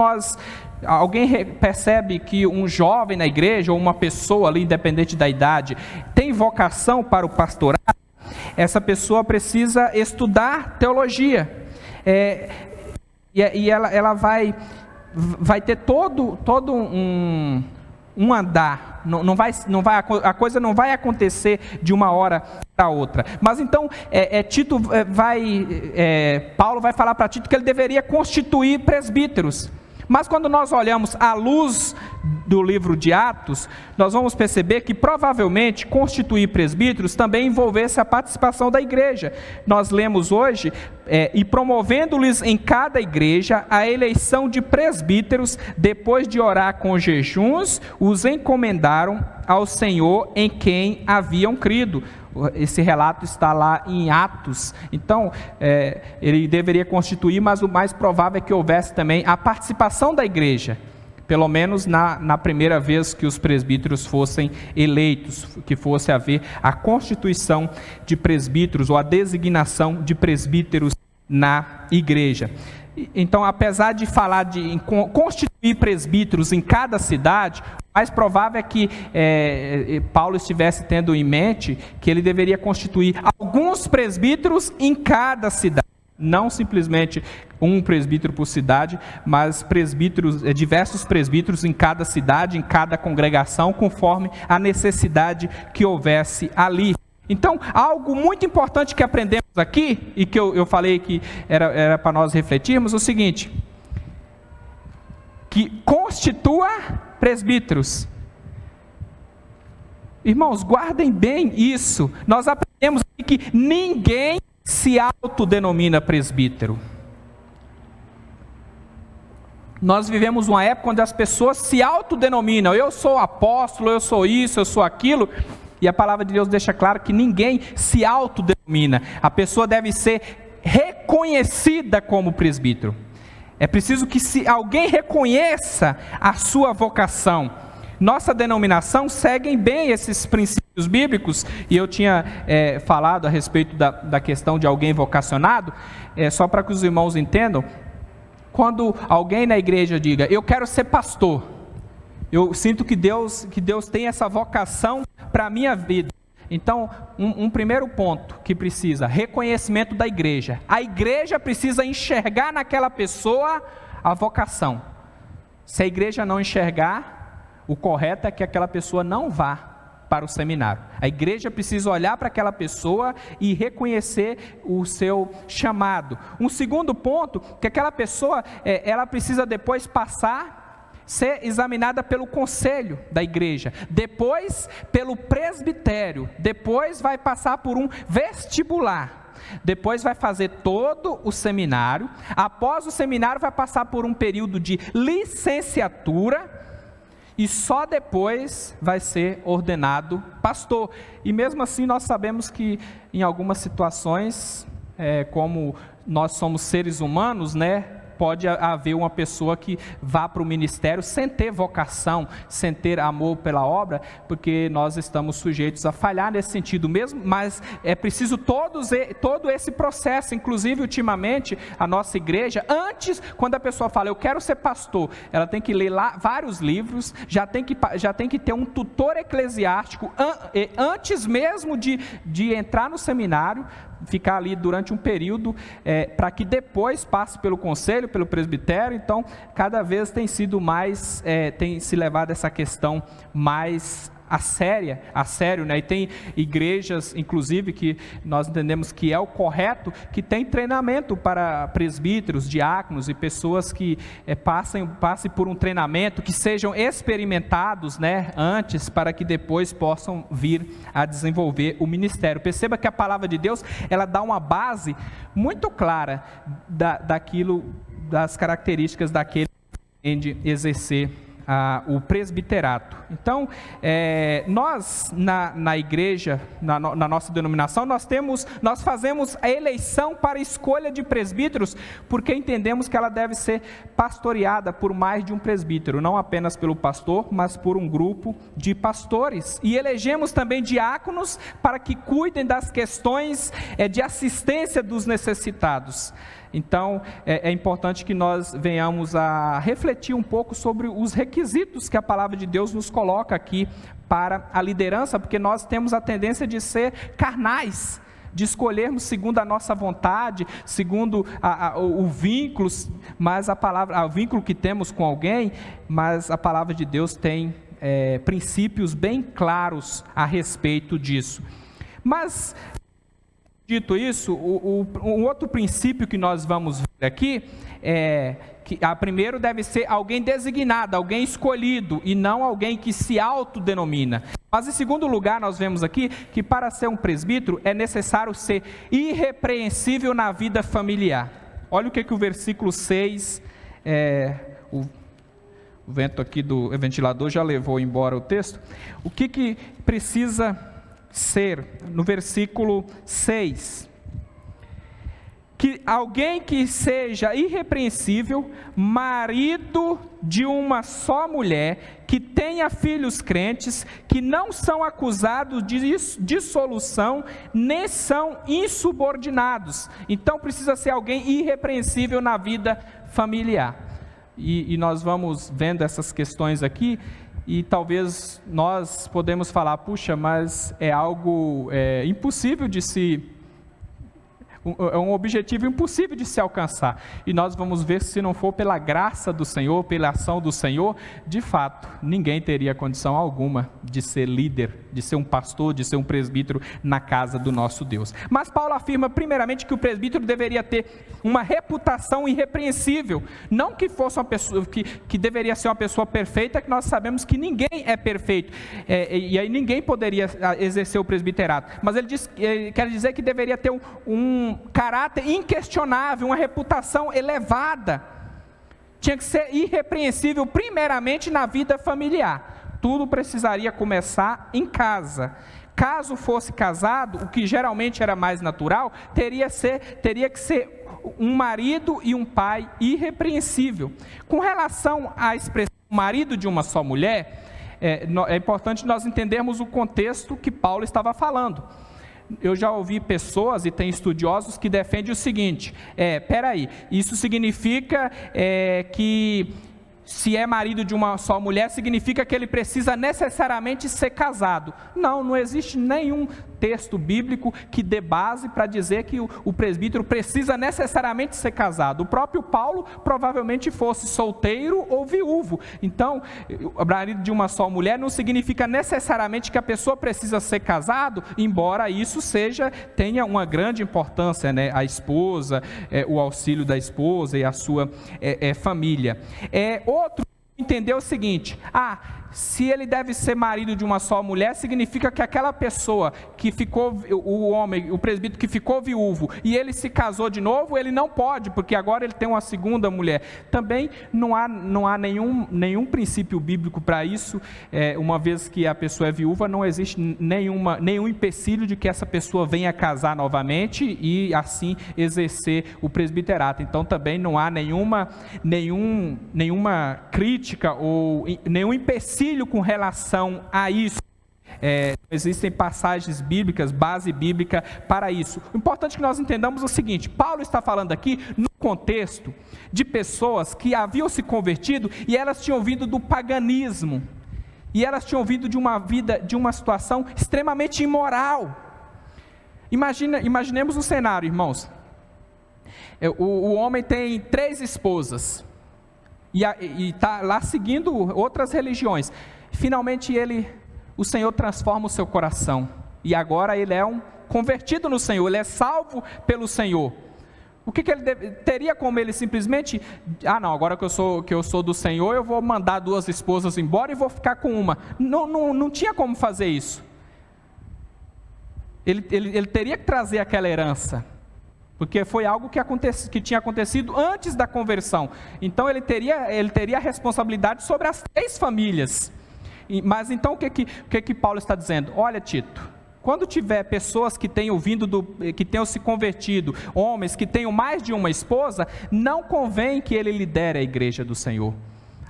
alguém percebe que um jovem na igreja, ou uma pessoa ali, independente da idade, tem vocação para o pastorado, essa pessoa precisa estudar teologia, e ela vai ter todo um andar. A coisa não vai acontecer de uma hora para outra. Mas então Paulo vai falar para Tito que ele deveria constituir presbíteros. Mas quando nós olhamos à luz do livro de Atos, nós vamos perceber que provavelmente constituir presbíteros também envolvesse a participação da igreja. Nós lemos hoje, e promovendo-lhes em cada igreja a eleição de presbíteros, depois de orar com jejuns, os encomendaram ao Senhor em quem haviam crido. Esse relato está lá em Atos. Então, ele deveria constituir, mas o mais provável é que houvesse também a participação da igreja, pelo menos na primeira vez que os presbíteros fossem eleitos, que fosse haver a constituição de presbíteros ou a designação de presbíteros na igreja. Então, apesar de falar em constituir presbíteros em cada cidade, o mais provável é que Paulo estivesse tendo em mente que ele deveria constituir alguns presbíteros em cada cidade. Não simplesmente um presbítero por cidade, mas diversos presbíteros em cada cidade, em cada congregação, conforme a necessidade que houvesse ali. Então, algo muito importante que aprendemos aqui, e que eu falei que era para nós refletirmos, o seguinte: que constitua presbíteros. Irmãos, guardem bem isso. Nós aprendemos aqui que ninguém se autodenomina presbítero. Nós vivemos uma época onde as pessoas se autodenominam: eu sou apóstolo, eu sou isso, eu sou aquilo. E a palavra de Deus deixa claro que ninguém se autodenomina. A pessoa deve ser reconhecida como presbítero. É preciso que alguém reconheça a sua vocação. Nossa denominação segue bem esses princípios bíblicos, e eu tinha falado a respeito da questão de alguém vocacionado, só para que os irmãos entendam. Quando alguém na igreja diga, eu quero ser pastor, eu sinto que Deus tem essa vocação para a minha vida. Então, um primeiro ponto que precisa, reconhecimento da igreja. A igreja precisa enxergar naquela pessoa a vocação. Se a igreja não enxergar, o correto é que aquela pessoa não vá para o seminário. A igreja precisa olhar para aquela pessoa e reconhecer o seu chamado. Um segundo ponto, que aquela pessoa, ela precisa depois ser examinada pelo conselho da igreja, depois pelo presbitério, depois vai passar por um vestibular, depois vai fazer todo o seminário, após o seminário vai passar por um período de licenciatura, e só depois vai ser ordenado pastor. E mesmo assim nós sabemos que em algumas situações, como nós somos seres humanos, pode haver uma pessoa que vá para o ministério sem ter vocação, sem ter amor pela obra, porque nós estamos sujeitos a falhar nesse sentido mesmo, mas é preciso todo esse processo. Inclusive ultimamente a nossa igreja, antes, quando a pessoa fala, eu quero ser pastor, ela tem que ler lá vários livros, já tem que ter um tutor eclesiástico, antes mesmo de entrar no seminário, ficar ali durante um período, para que depois passe pelo conselho, pelo presbitério. Então, cada vez tem sido mais, tem se levado essa questão mais a sério, E tem igrejas, inclusive, que nós entendemos que é o correto, que tem treinamento para presbíteros, diáconos e pessoas que passem por um treinamento, que sejam experimentados, antes, para que depois possam vir a desenvolver o ministério. Perceba que a palavra de Deus, ela dá uma base muito clara das características daquele que pretende exercer o presbiterato. Então, nós na igreja, na nossa denominação, nós fazemos a eleição para a escolha de presbíteros, porque entendemos que ela deve ser pastoreada por mais de um presbítero, não apenas pelo pastor, mas por um grupo de pastores. E elegemos também diáconos para que cuidem das questões de assistência dos necessitados. Então, é importante que nós venhamos a refletir um pouco sobre os requisitos que a palavra de Deus nos coloca aqui para a liderança, porque nós temos a tendência de ser carnais, de escolhermos segundo a nossa vontade, segundo o vínculo, mas o vínculo que temos com alguém, mas a palavra de Deus tem princípios bem claros a respeito disso. Mas, dito isso, um outro princípio que nós vamos ver aqui é que primeiro deve ser alguém designado, alguém escolhido, e não alguém que se autodenomina. Mas em segundo lugar, nós vemos aqui que para ser um presbítero é necessário ser irrepreensível na vida familiar. Olha o que o versículo 6, o vento aqui do ventilador já levou embora o texto. O que precisa ser, no versículo 6, que alguém que seja irrepreensível, marido de uma só mulher, que tenha filhos crentes, que não são acusados de dissolução, nem são insubordinados. Então precisa ser alguém irrepreensível na vida familiar. E nós vamos vendo essas questões aqui, e talvez nós podemos falar, puxa, mas é algo impossível de se... É um objetivo impossível de se alcançar. E nós vamos ver, se não for pela graça do Senhor, pela ação do Senhor, de fato, ninguém teria condição alguma de ser líder, de ser um pastor, de ser um presbítero na casa do nosso Deus. Mas Paulo afirma primeiramente que o presbítero deveria ter uma reputação irrepreensível. Não que fosse uma pessoa, que deveria ser uma pessoa perfeita, que nós sabemos que ninguém é perfeito. E aí ninguém poderia exercer o presbiterato. Mas ele quer dizer que deveria ter um caráter inquestionável, uma reputação elevada. Tinha que ser irrepreensível primeiramente na vida familiar. Tudo precisaria começar em casa. Caso fosse casado, o que geralmente era mais natural, teria que ser um marido e um pai irrepreensível. Com relação à expressão marido de uma só mulher, é importante nós entendermos o contexto que Paulo estava falando. Eu já ouvi pessoas, e tem estudiosos, que defendem o seguinte: peraí, isso significa que se é marido de uma só mulher, significa que ele precisa necessariamente ser casado. Não existe nenhum texto bíblico que dê base para dizer que o presbítero precisa necessariamente ser casado. O próprio Paulo provavelmente fosse solteiro ou viúvo. Então, o marido de uma só mulher não significa necessariamente que a pessoa precisa ser casado, embora isso tenha uma grande importância, né? A esposa, o auxílio da esposa e a sua família. Outro entendeu o seguinte: se ele deve ser marido de uma só mulher, significa que aquela pessoa que ficou, o presbítero que ficou viúvo, e ele se casou de novo, ele não pode, porque agora ele tem uma segunda mulher. Também não há nenhum princípio bíblico para isso. Uma vez que a pessoa é viúva, não existe nenhum empecilho de que essa pessoa venha casar novamente e assim exercer o presbiterato. Então também não há nenhuma crítica ou nenhum empecilho com relação a isso. Existem passagens bíblicas, base bíblica para isso. O importante é que nós entendamos o seguinte: Paulo está falando aqui no contexto de pessoas que haviam se convertido e elas tinham vindo do paganismo, e elas tinham vindo de uma situação extremamente imoral. Imaginemos um cenário, irmãos. O homem tem 3 esposas e está lá seguindo outras religiões. Finalmente o Senhor transforma o seu coração, e agora ele é um convertido no Senhor, ele é salvo pelo Senhor. O que ele teria como ele simplesmente, não, agora que eu sou do Senhor, eu vou mandar 2 esposas embora e vou ficar com uma. Não tinha como fazer isso. Ele teria que trazer aquela herança, porque foi algo que tinha acontecido antes da conversão. Então ele teria a responsabilidade sobre as 3 famílias. Mas então o que Paulo está dizendo? Olha, Tito, quando tiver pessoas que tenham se convertido, homens que tenham mais de uma esposa, não convém que ele lidere a igreja do Senhor.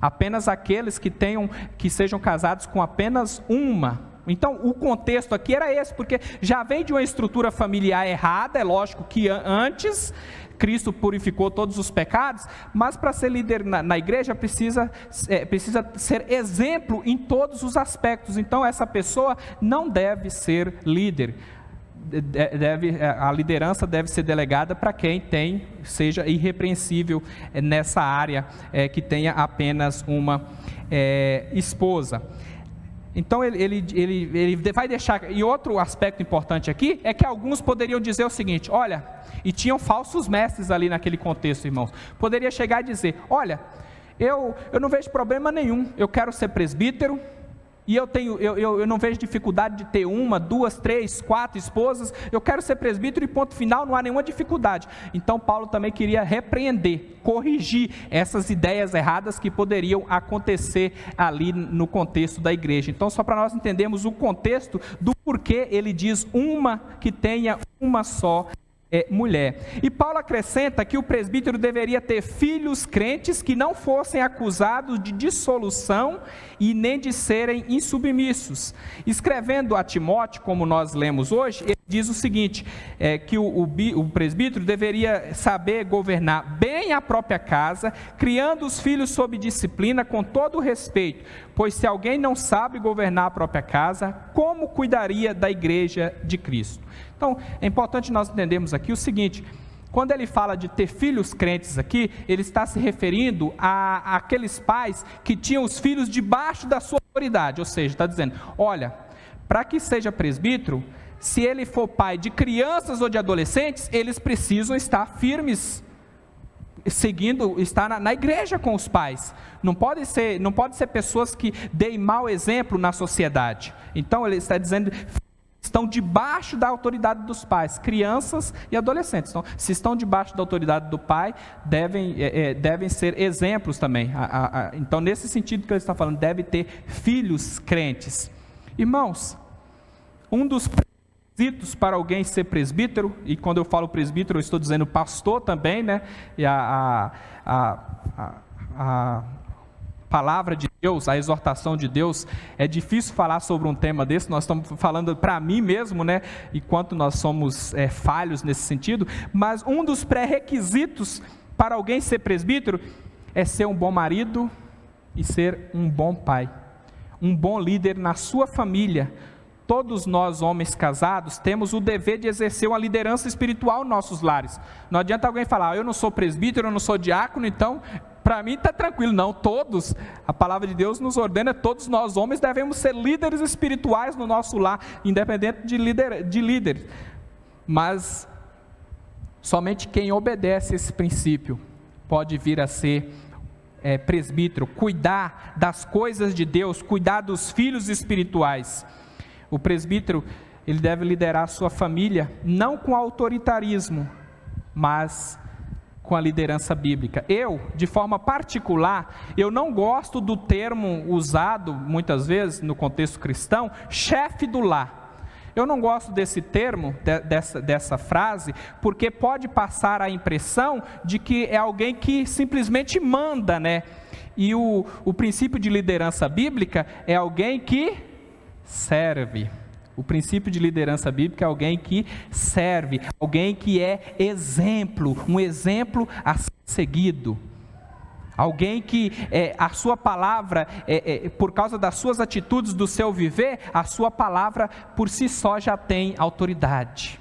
Apenas aqueles que sejam casados com apenas uma. Então, o contexto aqui era esse, porque já vem de uma estrutura familiar errada. É lógico que antes Cristo purificou todos os pecados, mas para ser líder na igreja precisa ser exemplo em todos os aspectos. Então, essa pessoa não deve ser líder. A liderança deve ser delegada para quem seja irrepreensível nessa área, que tenha apenas uma esposa. Então ele vai deixar, e outro aspecto importante aqui, é que alguns poderiam dizer o seguinte: olha, e tinham falsos mestres ali naquele contexto, irmãos, poderia chegar e dizer: olha, eu não vejo problema nenhum, eu quero ser presbítero, e eu não vejo dificuldade de ter 1, 2, 3, 4 esposas, eu quero ser presbítero e ponto final, não há nenhuma dificuldade. Então Paulo também queria repreender, corrigir essas ideias erradas que poderiam acontecer ali no contexto da igreja. Então, só para nós entendermos o contexto do porquê ele diz que tenha uma só mulher. E Paulo acrescenta que o presbítero deveria ter filhos crentes que não fossem acusados de dissolução e nem de serem insubmissos. Escrevendo a Timóteo, como nós lemos hoje, ele diz o seguinte, que o presbítero deveria saber governar bem a própria casa, criando os filhos sob disciplina com todo o respeito, pois se alguém não sabe governar a própria casa, como cuidaria da igreja de Cristo? Então, é importante nós entendermos aqui o seguinte: quando ele fala de ter filhos crentes aqui, ele está se referindo àqueles pais que tinham os filhos debaixo da sua autoridade, ou seja, está dizendo, olha, para que seja presbítero, se ele for pai de crianças ou de adolescentes, eles precisam estar firmes, estar na igreja com os pais. Não pode ser pessoas que deem mau exemplo na sociedade. Então, ele está dizendo, estão debaixo da autoridade dos pais, crianças e adolescentes. Então, se estão debaixo da autoridade do pai, devem ser exemplos também. Então, nesse sentido que ele está falando, deve ter filhos crentes. Irmãos, Um dos requisitos para alguém ser presbítero, e quando eu falo presbítero eu estou dizendo pastor também, né? E a palavra de Deus, a exortação de Deus, é difícil falar sobre um tema desse, nós estamos falando para mim mesmo, né? Enquanto nós somos falhos nesse sentido, mas um dos pré-requisitos para alguém ser presbítero é ser um bom marido e ser um bom pai, um bom líder na sua família. Todos nós, homens casados, temos o dever de exercer uma liderança espiritual nos nossos lares. Não adianta alguém falar, eu não sou presbítero, eu não sou diácono, então para mim está tranquilo. Não, todos, a palavra de Deus nos ordena, todos nós homens devemos ser líderes espirituais no nosso lar, independente de líderes. Mas somente quem obedece esse princípio pode vir a ser presbítero, cuidar das coisas de Deus, cuidar dos filhos espirituais. O presbítero, ele deve liderar a sua família, não com autoritarismo, mas com a liderança bíblica. Eu, de forma particular, eu não gosto do termo usado, muitas vezes, no contexto cristão, chefe do lar. Eu não gosto desse termo, dessa frase, porque pode passar a impressão de que é alguém que simplesmente manda, né? E o princípio de liderança bíblica é alguém que serve. O princípio de liderança bíblica é alguém que serve, alguém que é exemplo, um exemplo a ser seguido. Alguém que a sua palavra, por causa das suas atitudes, do seu viver, a sua palavra por si só já tem autoridade.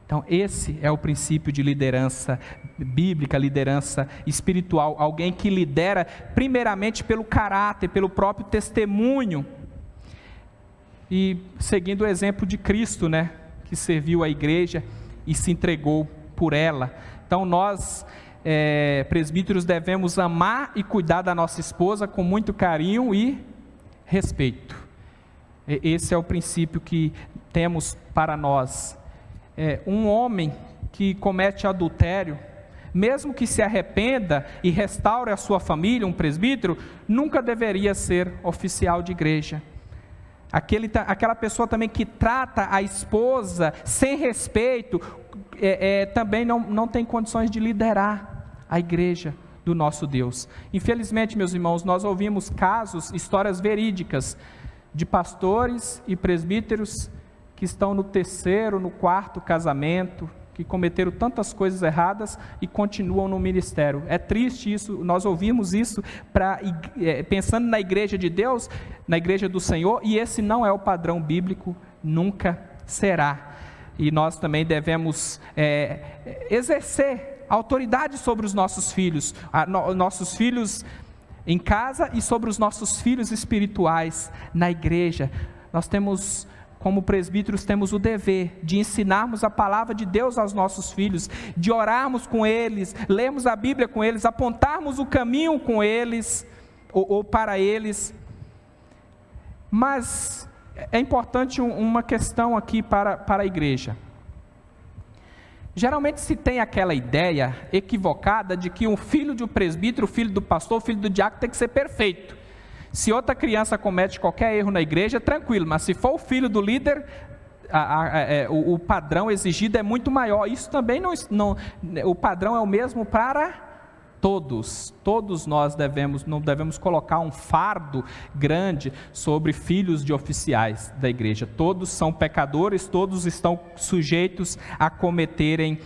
Então esse é o princípio de liderança bíblica, liderança espiritual. Alguém que lidera primeiramente pelo caráter, pelo próprio testemunho. E seguindo o exemplo de Cristo, né, que serviu a igreja e se entregou por ela. Então nós, presbíteros, devemos amar e cuidar da nossa esposa com muito carinho e respeito. Esse é o princípio que temos para nós. Um homem que comete adultério, mesmo que se arrependa e restaure a sua família, um presbítero, nunca deveria ser oficial de igreja. Aquela pessoa também que trata a esposa sem respeito, também não tem condições de liderar a igreja do nosso Deus. Infelizmente, meus irmãos, nós ouvimos casos, histórias verídicas, de pastores e presbíteros que estão no 3º, no 4º casamento, que cometeram tantas coisas erradas e continuam no ministério. É triste isso, nós ouvimos isso pensando na igreja de Deus, na igreja do Senhor, e esse não é o padrão bíblico, nunca será. E nós também devemos exercer autoridade sobre os nossos filhos em casa e sobre os nossos filhos espirituais na igreja. Nós temos, como presbíteros, temos o dever de ensinarmos a palavra de Deus aos nossos filhos, de orarmos com eles, lermos a Bíblia com eles, apontarmos o caminho com eles, ou para eles. Mas é importante uma questão aqui para a igreja. Geralmente se tem aquela ideia equivocada de que o filho de um presbítero, o filho do pastor, o filho do diácono tem que ser perfeito. Se outra criança comete qualquer erro na igreja, tranquilo, mas se for o filho do líder, o padrão exigido é muito maior. Isso também o padrão é o mesmo para todos. Todos nós não devemos colocar um fardo grande sobre filhos de oficiais da igreja. Todos são pecadores, todos estão sujeitos a cometerem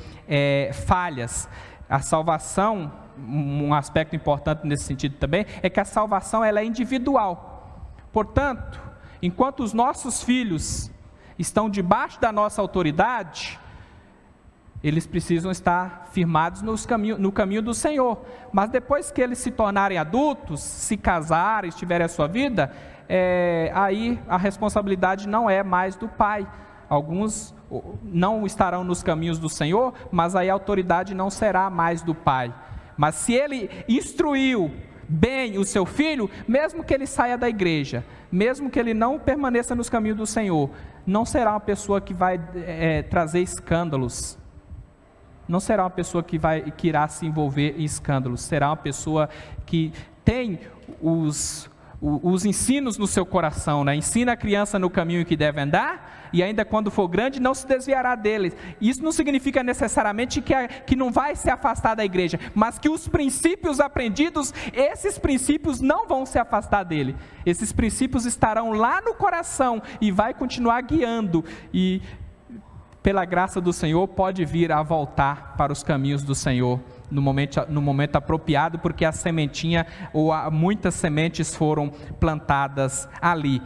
falhas. A salvação, um aspecto importante nesse sentido também, é que a salvação ela é individual. Portanto, enquanto os nossos filhos estão debaixo da nossa autoridade, eles precisam estar firmados no caminho do Senhor. Mas depois que eles se tornarem adultos, se casarem, tiverem a sua vida, aí a responsabilidade não é mais do pai. Alguns não estarão nos caminhos do Senhor, mas aí a autoridade não será mais do pai. Mas se ele instruiu bem o seu filho, mesmo que ele saia da igreja, mesmo que ele não permaneça nos caminhos do Senhor, não será uma pessoa que vai trazer escândalos. Não será uma pessoa que irá se envolver em escândalos. Será uma pessoa que tem os ensinos no seu coração, né? Ensina a criança no caminho em que deve andar, e ainda quando for grande não se desviará dele. Isso não significa necessariamente que não vai se afastar da igreja, mas que os princípios aprendidos, esses princípios não vão se afastar dele. Esses princípios estarão lá no coração e vai continuar guiando, e pela graça do Senhor pode vir a voltar para os caminhos do Senhor no momento apropriado, porque a sementinha ou muitas sementes foram plantadas ali.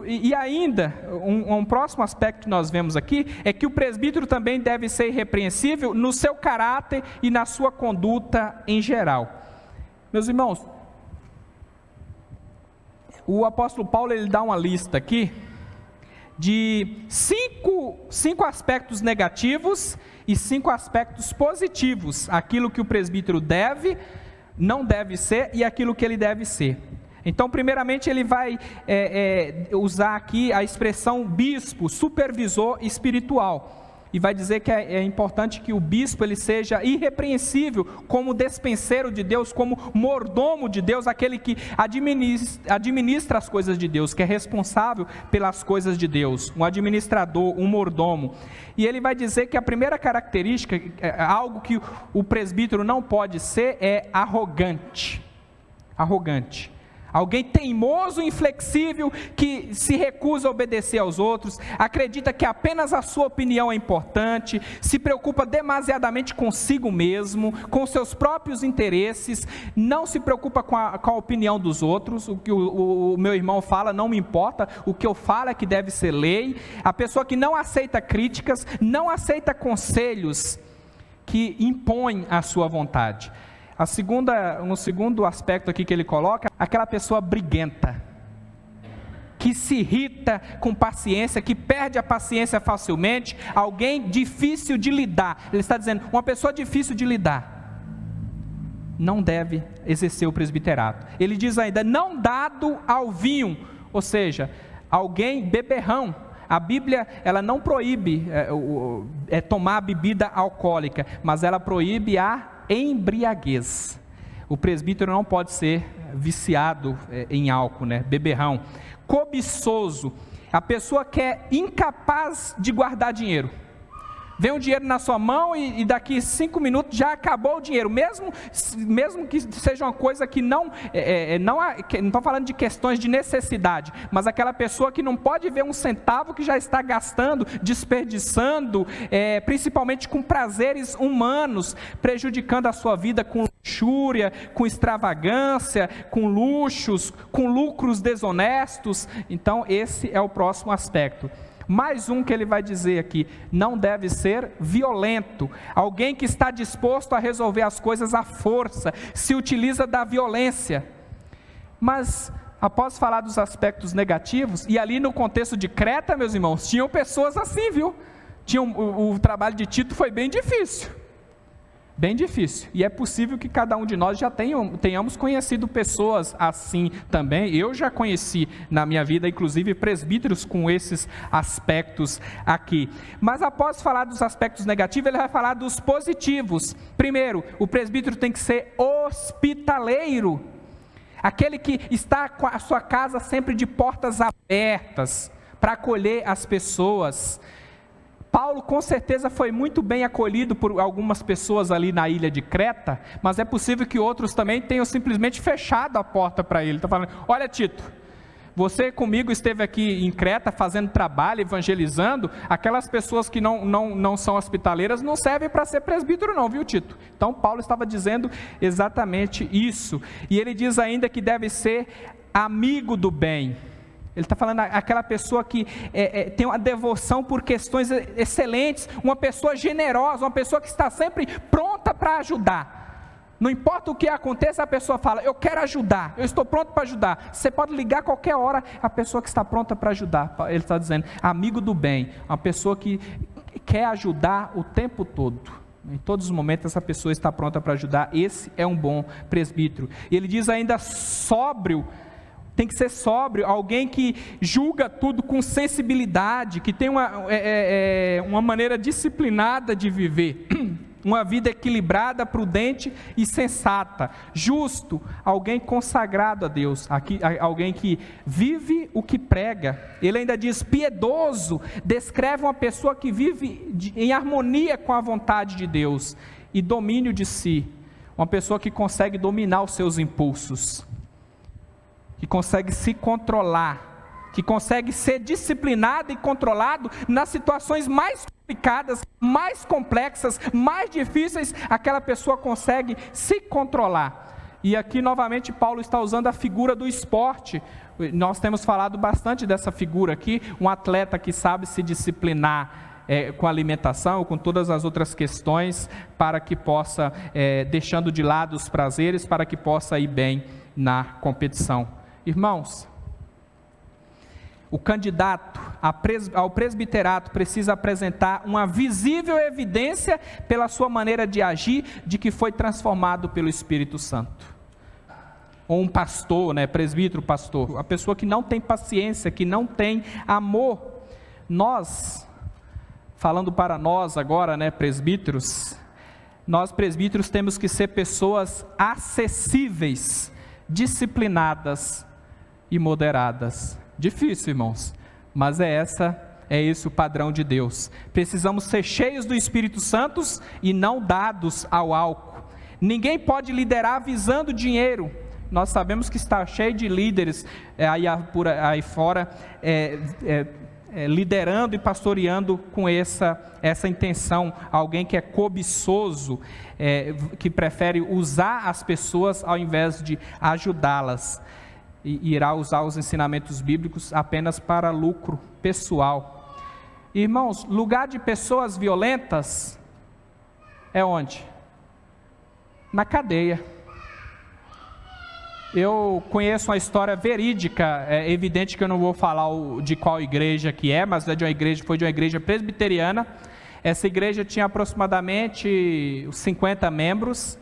E ainda, um próximo aspecto que nós vemos aqui, é que o presbítero também deve ser irrepreensível no seu caráter e na sua conduta em geral. Meus irmãos, o apóstolo Paulo, ele dá uma lista aqui, de cinco aspectos negativos e 5 aspectos positivos, aquilo que o presbítero não deve ser e aquilo que ele deve ser. Então, primeiramente, ele vai usar aqui a expressão bispo, supervisor espiritual, e vai dizer que é importante que o bispo ele seja irrepreensível como despenseiro de Deus, como mordomo de Deus, aquele que administra as coisas de Deus, que é responsável pelas coisas de Deus, um administrador, um mordomo. E ele vai dizer que a primeira característica, algo que o presbítero não pode ser, é arrogante. Alguém teimoso e inflexível, que se recusa a obedecer aos outros, acredita que apenas a sua opinião é importante, se preocupa demasiadamente consigo mesmo, com seus próprios interesses, não se preocupa com a opinião dos outros. O que o meu irmão fala não me importa, o que eu falo é que deve ser lei. A pessoa que não aceita críticas, não aceita conselhos que impõem a sua vontade. Um segundo aspecto aqui que ele coloca, aquela pessoa briguenta, que se irrita com paciência, que perde a paciência facilmente, alguém difícil de lidar. Ele está dizendo, uma pessoa difícil de lidar não deve exercer o presbiterato. Ele diz ainda, não dado ao vinho, ou seja, alguém beberrão. A Bíblia, ela não proíbe tomar bebida alcoólica, mas ela proíbe a embriaguez. O presbítero não pode ser viciado em álcool, né? Beberrão. Cobiçoso, a pessoa que é incapaz de guardar dinheiro. Vem um dinheiro na sua mão e daqui 5 minutos já acabou o dinheiro, mesmo que seja uma coisa que não estou falando de questões de necessidade, mas aquela pessoa que não pode ver um centavo que já está gastando, desperdiçando, principalmente com prazeres humanos, prejudicando a sua vida com luxúria, com extravagância, com luxos, com lucros desonestos. Então esse é o próximo aspecto. Mais um que ele vai dizer aqui, não deve ser violento, alguém que está disposto a resolver as coisas à força, se utiliza da violência. Mas, após falar dos aspectos negativos, e ali no contexto de Creta, meus irmãos, tinham pessoas assim, viu? O trabalho de Tito foi bem difícil, e é possível que cada um de nós já tenhamos conhecido pessoas assim também. Eu já conheci na minha vida, inclusive presbíteros com esses aspectos aqui. Mas após falar dos aspectos negativos, ele vai falar dos positivos. Primeiro, o presbítero tem que ser hospitaleiro, aquele que está com a sua casa sempre de portas abertas para acolher as pessoas. Paulo com certeza foi muito bem acolhido por algumas pessoas ali na ilha de Creta, mas é possível que outros também tenham simplesmente fechado a porta para ele. Está falando, olha Tito, você comigo esteve aqui em Creta fazendo trabalho, evangelizando, aquelas pessoas que não são hospitaleiras não servem para ser presbítero não, viu Tito? Então Paulo estava dizendo exatamente isso, e ele diz ainda que deve ser amigo do bem. Ele está falando aquela pessoa que tem uma devoção por questões excelentes, uma pessoa generosa, uma pessoa que está sempre pronta para ajudar. Não importa o que aconteça, a pessoa fala, eu quero ajudar, eu estou pronto para ajudar. Você pode ligar a qualquer hora, a pessoa que está pronta para ajudar. Ele está dizendo, amigo do bem, uma pessoa que quer ajudar o tempo todo. Em todos os momentos essa pessoa está pronta para ajudar. Esse é um bom presbítero. E ele diz ainda sóbrio. Tem que ser sóbrio, alguém que julga tudo com sensibilidade, que tem uma maneira disciplinada de viver. uma vida equilibrada, prudente e sensata. Justo, alguém consagrado a Deus, alguém que vive o que prega. Ele ainda diz piedoso, descreve uma pessoa que vive em harmonia com a vontade de Deus e domínio de si. Uma pessoa que consegue dominar os seus impulsos, que consegue se controlar, que consegue ser disciplinado e controlado nas situações mais complicadas, mais complexas, mais difíceis. Aquela pessoa consegue se controlar. E aqui novamente Paulo está usando a figura do esporte. Nós temos falado bastante dessa figura aqui, um atleta que sabe se disciplinar com a alimentação, com todas as outras questões, para que possa, deixando de lado os prazeres, para que possa ir bem na competição. Irmãos, o candidato ao presbiterato precisa apresentar uma visível evidência pela sua maneira de agir, de que foi transformado pelo Espírito Santo. Ou um pastor, presbítero, pastor, a pessoa que não tem paciência, que não tem amor. Nós, falando para nós agora, presbíteros, nós presbíteros temos que ser pessoas acessíveis, disciplinadas e moderadas. Difícil, irmãos, mas é esse o padrão de Deus. Precisamos ser cheios do Espírito Santo e não dados ao álcool. Ninguém pode liderar visando dinheiro. Nós sabemos que está cheio de líderes aí fora, liderando e pastoreando com essa intenção. Alguém que é cobiçoso, que prefere usar as pessoas ao invés de ajudá-las. E irá usar os ensinamentos bíblicos apenas para lucro pessoal. Irmãos, lugar de pessoas violentas é onde? Na cadeia. Eu conheço uma história verídica, é evidente que eu não vou falar de qual igreja que mas foi de uma igreja presbiteriana. Essa igreja tinha aproximadamente 50 membros,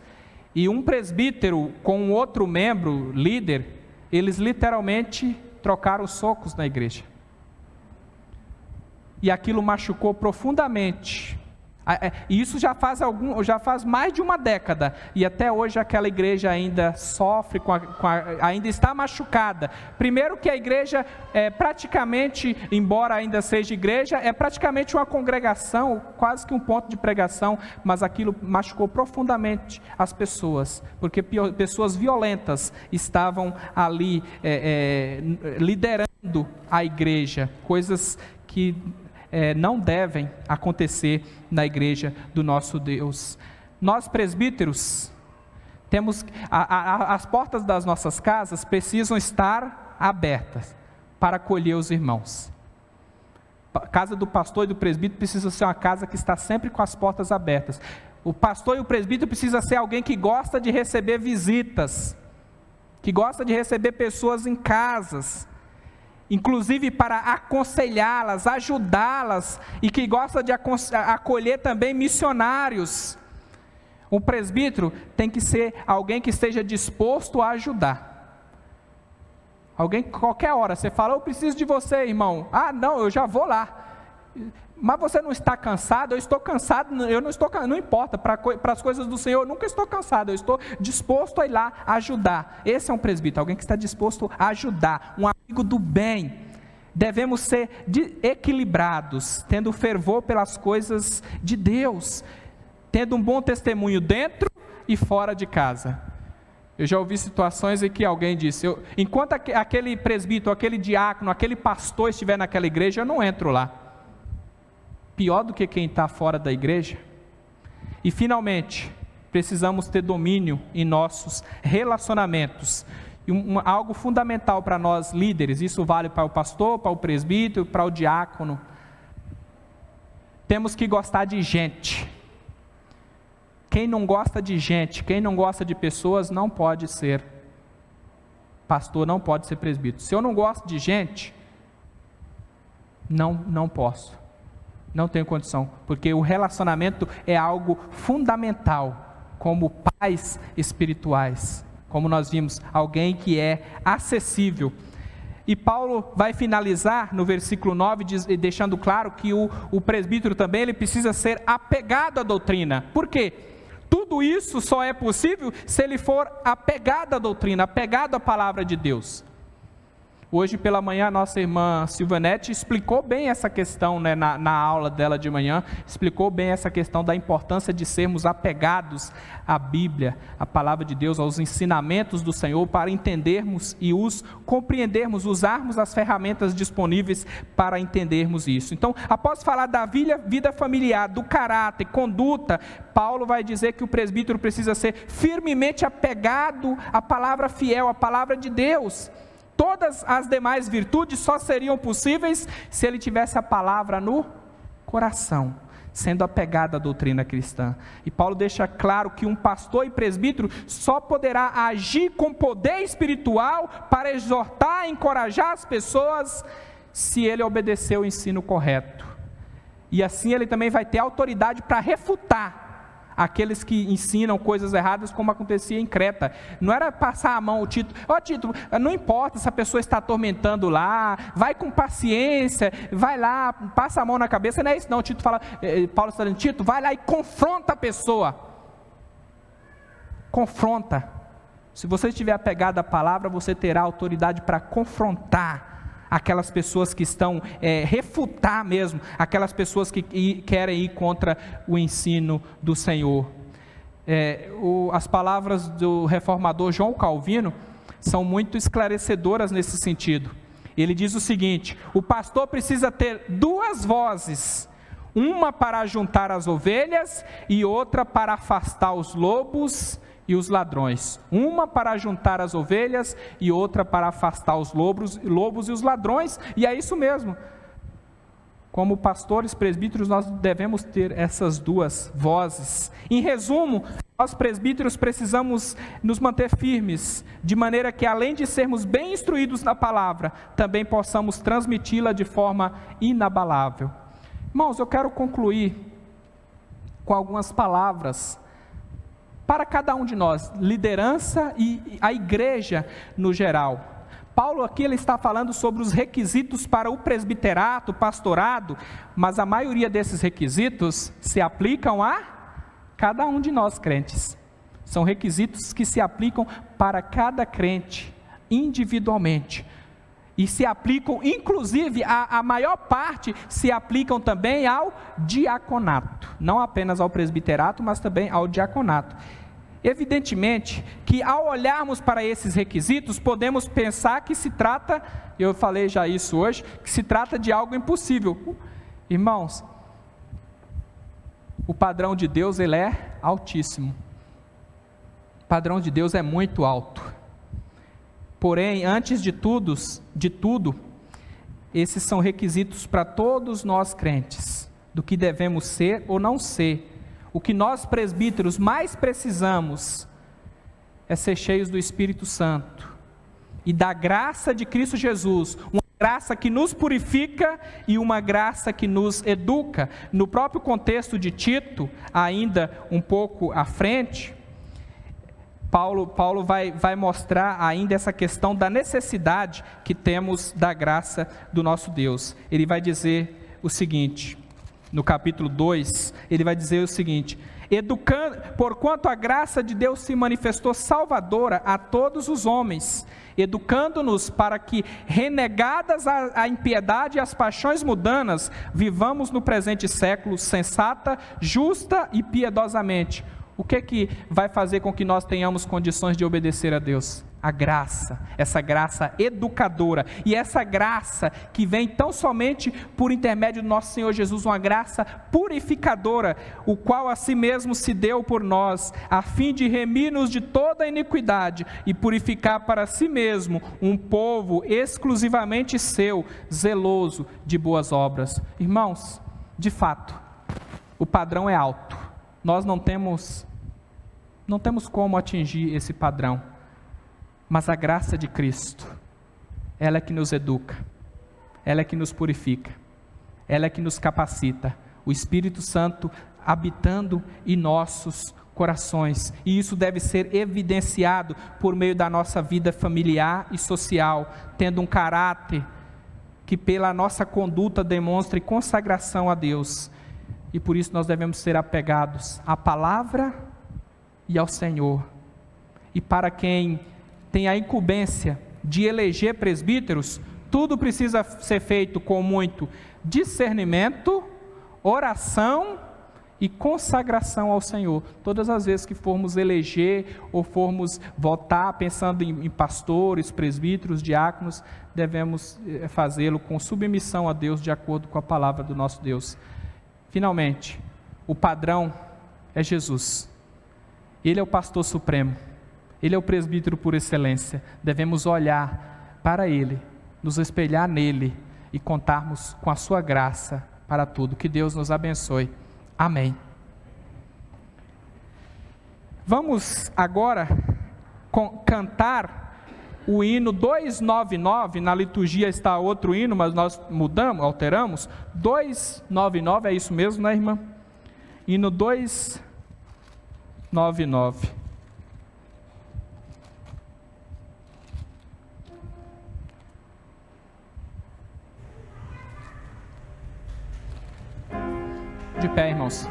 e um presbítero com outro membro, líder, eles literalmente trocaram socos na igreja. E aquilo machucou profundamente. E isso já faz mais de uma década. E até hoje aquela igreja ainda sofre, ainda está machucada. Primeiro que a igreja praticamente, embora ainda seja igreja, é praticamente uma congregação, quase que um ponto de pregação. Mas aquilo machucou profundamente as pessoas, porque pessoas violentas estavam ali liderando a igreja. Coisas que não devem acontecer na igreja do nosso Deus. Nós presbíteros temos as portas das nossas casas precisam estar abertas para acolher os irmãos. A casa do pastor e do presbítero precisa ser uma casa que está sempre com as portas abertas. O pastor e o presbítero precisa ser alguém que gosta de receber visitas, que gosta de receber pessoas em casas, inclusive para aconselhá-las, ajudá-las, e que gosta de acolher também missionários. Um presbítero tem que ser alguém que esteja disposto a ajudar. Alguém que qualquer hora você fala, eu preciso de você, irmão. Não, eu já vou lá. Mas você não está cansado? Eu estou cansado, não importa, para as coisas do Senhor eu nunca estou cansado, eu estou disposto a ir lá ajudar. Esse é um presbítero, alguém que está disposto a ajudar, um amigo do bem. Devemos ser equilibrados, tendo fervor pelas coisas de Deus, tendo um bom testemunho dentro e fora de casa. Eu já ouvi situações em que alguém disse, enquanto aquele presbítero, aquele diácono, aquele pastor estiver naquela igreja, eu não entro lá. Pior do que quem está fora da igreja. E finalmente, precisamos ter domínio em nossos relacionamentos. E algo fundamental para nós líderes, isso vale para o pastor, para o presbítero, para o diácono. Temos que gostar de gente. Quem não gosta de gente, quem não gosta de pessoas, não pode ser pastor, não pode ser presbítero. Se eu não gosto de gente, não posso. Não tenho condição, porque o relacionamento é algo fundamental, como pais espirituais, como nós vimos, alguém que é acessível. E Paulo vai finalizar no versículo 9, deixando claro que o presbítero também ele precisa ser apegado à doutrina. Por quê? Tudo isso só é possível se ele for apegado à doutrina, apegado à palavra de Deus. Hoje pela manhã a nossa irmã Silvanete explicou bem essa questão, né, na aula dela de manhã, explicou bem essa questão da importância de sermos apegados à Bíblia, à palavra de Deus, aos ensinamentos do Senhor, para entendermos e os compreendermos, usarmos as ferramentas disponíveis para entendermos isso. Então, após falar da vida familiar, do caráter, conduta, Paulo vai dizer que o presbítero precisa ser firmemente apegado à palavra fiel, à palavra de Deus. Todas as demais virtudes só seriam possíveis se ele tivesse a palavra no coração, sendo apegado à doutrina cristã. E Paulo deixa claro que um pastor e presbítero só poderá agir com poder espiritual para exortar e encorajar as pessoas se ele obedecer o ensino correto. E assim ele também vai ter autoridade para refutar aqueles que ensinam coisas erradas, como acontecia em Creta. Não era passar a mão o Tito, Tito, não importa se a pessoa está atormentando lá, vai com paciência, vai lá, passa a mão na cabeça, não é isso não. Tito fala, Paulo está dizendo, Tito, vai lá e confronta a pessoa, confronta. Se você estiver apegado à palavra, você terá autoridade para confrontar aquelas pessoas que estão, refutar mesmo, aquelas pessoas que querem ir contra o ensino do Senhor. As palavras do reformador João Calvino são muito esclarecedoras nesse sentido. Ele diz o seguinte: o pastor precisa ter duas vozes, uma para juntar as ovelhas e outra para afastar os lobos e os ladrões. Uma para juntar as ovelhas e outra para afastar os lobos e os ladrões. E é isso mesmo. Como pastores, presbíteros, nós devemos ter essas duas vozes. Em resumo, nós presbíteros precisamos nos manter firmes, de maneira que além de sermos bem instruídos na palavra, também possamos transmiti-la de forma inabalável. Irmãos, eu quero concluir com algumas palavras para cada um de nós, liderança e a igreja no geral. Paulo aqui ele está falando sobre os requisitos para o presbiterato, o pastorado, mas a maioria desses requisitos se aplicam a cada um de nós crentes. São requisitos que se aplicam para cada crente, individualmente. E se aplicam, inclusive, a maior parte se aplicam também ao diaconato. Não apenas ao presbiterato, mas também ao diaconato. Evidentemente que ao olharmos para esses requisitos, podemos pensar que se trata, eu falei já isso hoje, que se trata de algo impossível. Irmãos, o padrão de Deus ele é altíssimo. O padrão de Deus é muito alto. Porém, antes de tudo, esses são requisitos para todos nós crentes, do que devemos ser ou não ser. O que nós presbíteros mais precisamos é ser cheios do Espírito Santo e da graça de Cristo Jesus, uma graça que nos purifica e uma graça que nos educa. No próprio contexto de Tito, ainda um pouco à frente, Paulo vai mostrar ainda essa questão da necessidade que temos da graça do nosso Deus. Ele vai dizer o seguinte, no capítulo 2, ele vai dizer o seguinte: porquanto a graça de Deus se manifestou salvadora a todos os homens, educando-nos para que, renegadas a impiedade e as paixões mundanas, vivamos no presente século sensata, justa e piedosamente. O que vai fazer com que nós tenhamos condições de obedecer a Deus? A graça, essa graça educadora, e essa graça que vem tão somente por intermédio do nosso Senhor Jesus, uma graça purificadora, o qual a si mesmo se deu por nós, a fim de remir-nos de toda a iniquidade e purificar para si mesmo um povo exclusivamente seu, zeloso de boas obras. Irmãos, de fato, o padrão é alto, nós não temos como atingir esse padrão. Mas a graça de Cristo, ela é que nos educa, ela é que nos purifica, ela é que nos capacita. O Espírito Santo habitando em nossos corações, e isso deve ser evidenciado por meio da nossa vida familiar e social, tendo um caráter que pela nossa conduta demonstre consagração a Deus, e por isso nós devemos ser apegados à palavra e ao Senhor. E para quem tem a incumbência de eleger presbíteros, tudo precisa ser feito com muito discernimento, oração e consagração ao Senhor. Todas as vezes que formos eleger ou formos votar pensando em pastores, presbíteros, diáconos, devemos fazê-lo com submissão a Deus, de acordo com a palavra do nosso Deus. Finalmente, o padrão é Jesus. Ele é o pastor supremo, Ele é o presbítero por excelência. Devemos olhar para Ele, nos espelhar nele e contarmos com a sua graça para tudo. Que Deus nos abençoe. Amém. Vamos agora cantar o hino 299, na liturgia está outro hino, mas nós mudamos, alteramos. 299, é isso mesmo, né, irmã? Hino 299. De pé, irmãos.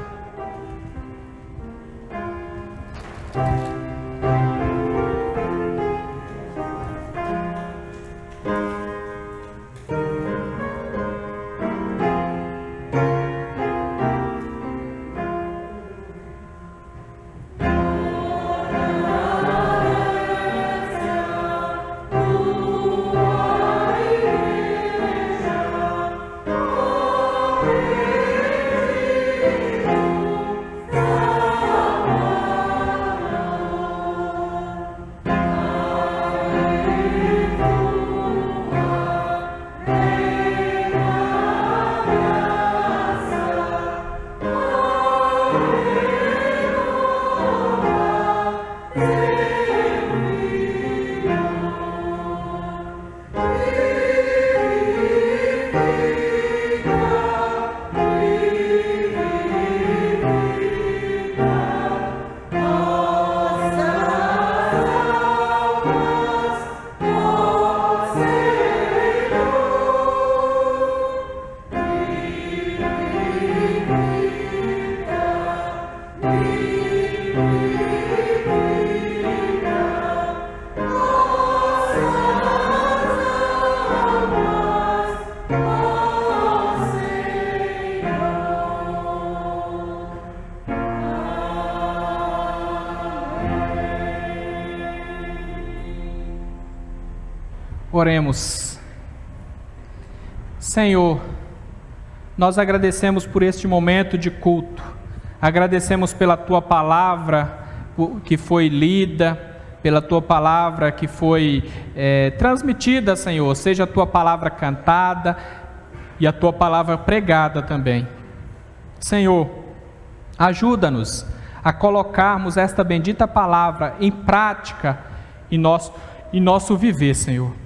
Oremos. Senhor, nós agradecemos por este momento de culto, agradecemos pela Tua palavra que foi lida, pela Tua palavra que foi transmitida, Senhor, seja a Tua palavra cantada e a Tua palavra pregada também. Senhor, ajuda-nos a colocarmos esta bendita palavra em prática em nosso viver, Senhor.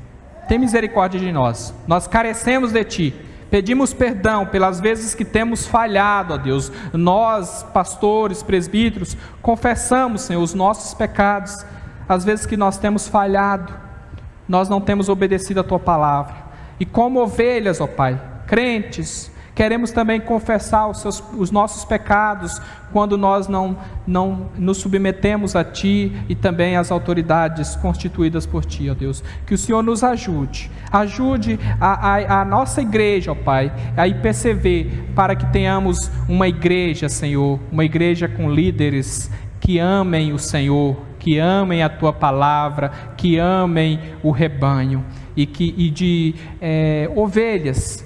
Tem misericórdia de nós, nós carecemos de Ti, pedimos perdão pelas vezes que temos falhado, ó Deus. Nós, pastores, presbíteros, confessamos, Senhor, os nossos pecados, as vezes que nós temos falhado, nós não temos obedecido a Tua palavra, e como ovelhas, ó Pai, crentes, queremos também confessar os nossos pecados, quando nós não nos submetemos a Ti e também às autoridades constituídas por Ti, ó Deus. Que o Senhor nos ajude a nossa igreja, ó Pai, a IPCV, para que tenhamos uma igreja, Senhor, uma igreja com líderes que amem o Senhor, que amem a Tua palavra, que amem o rebanho, e de ovelhas,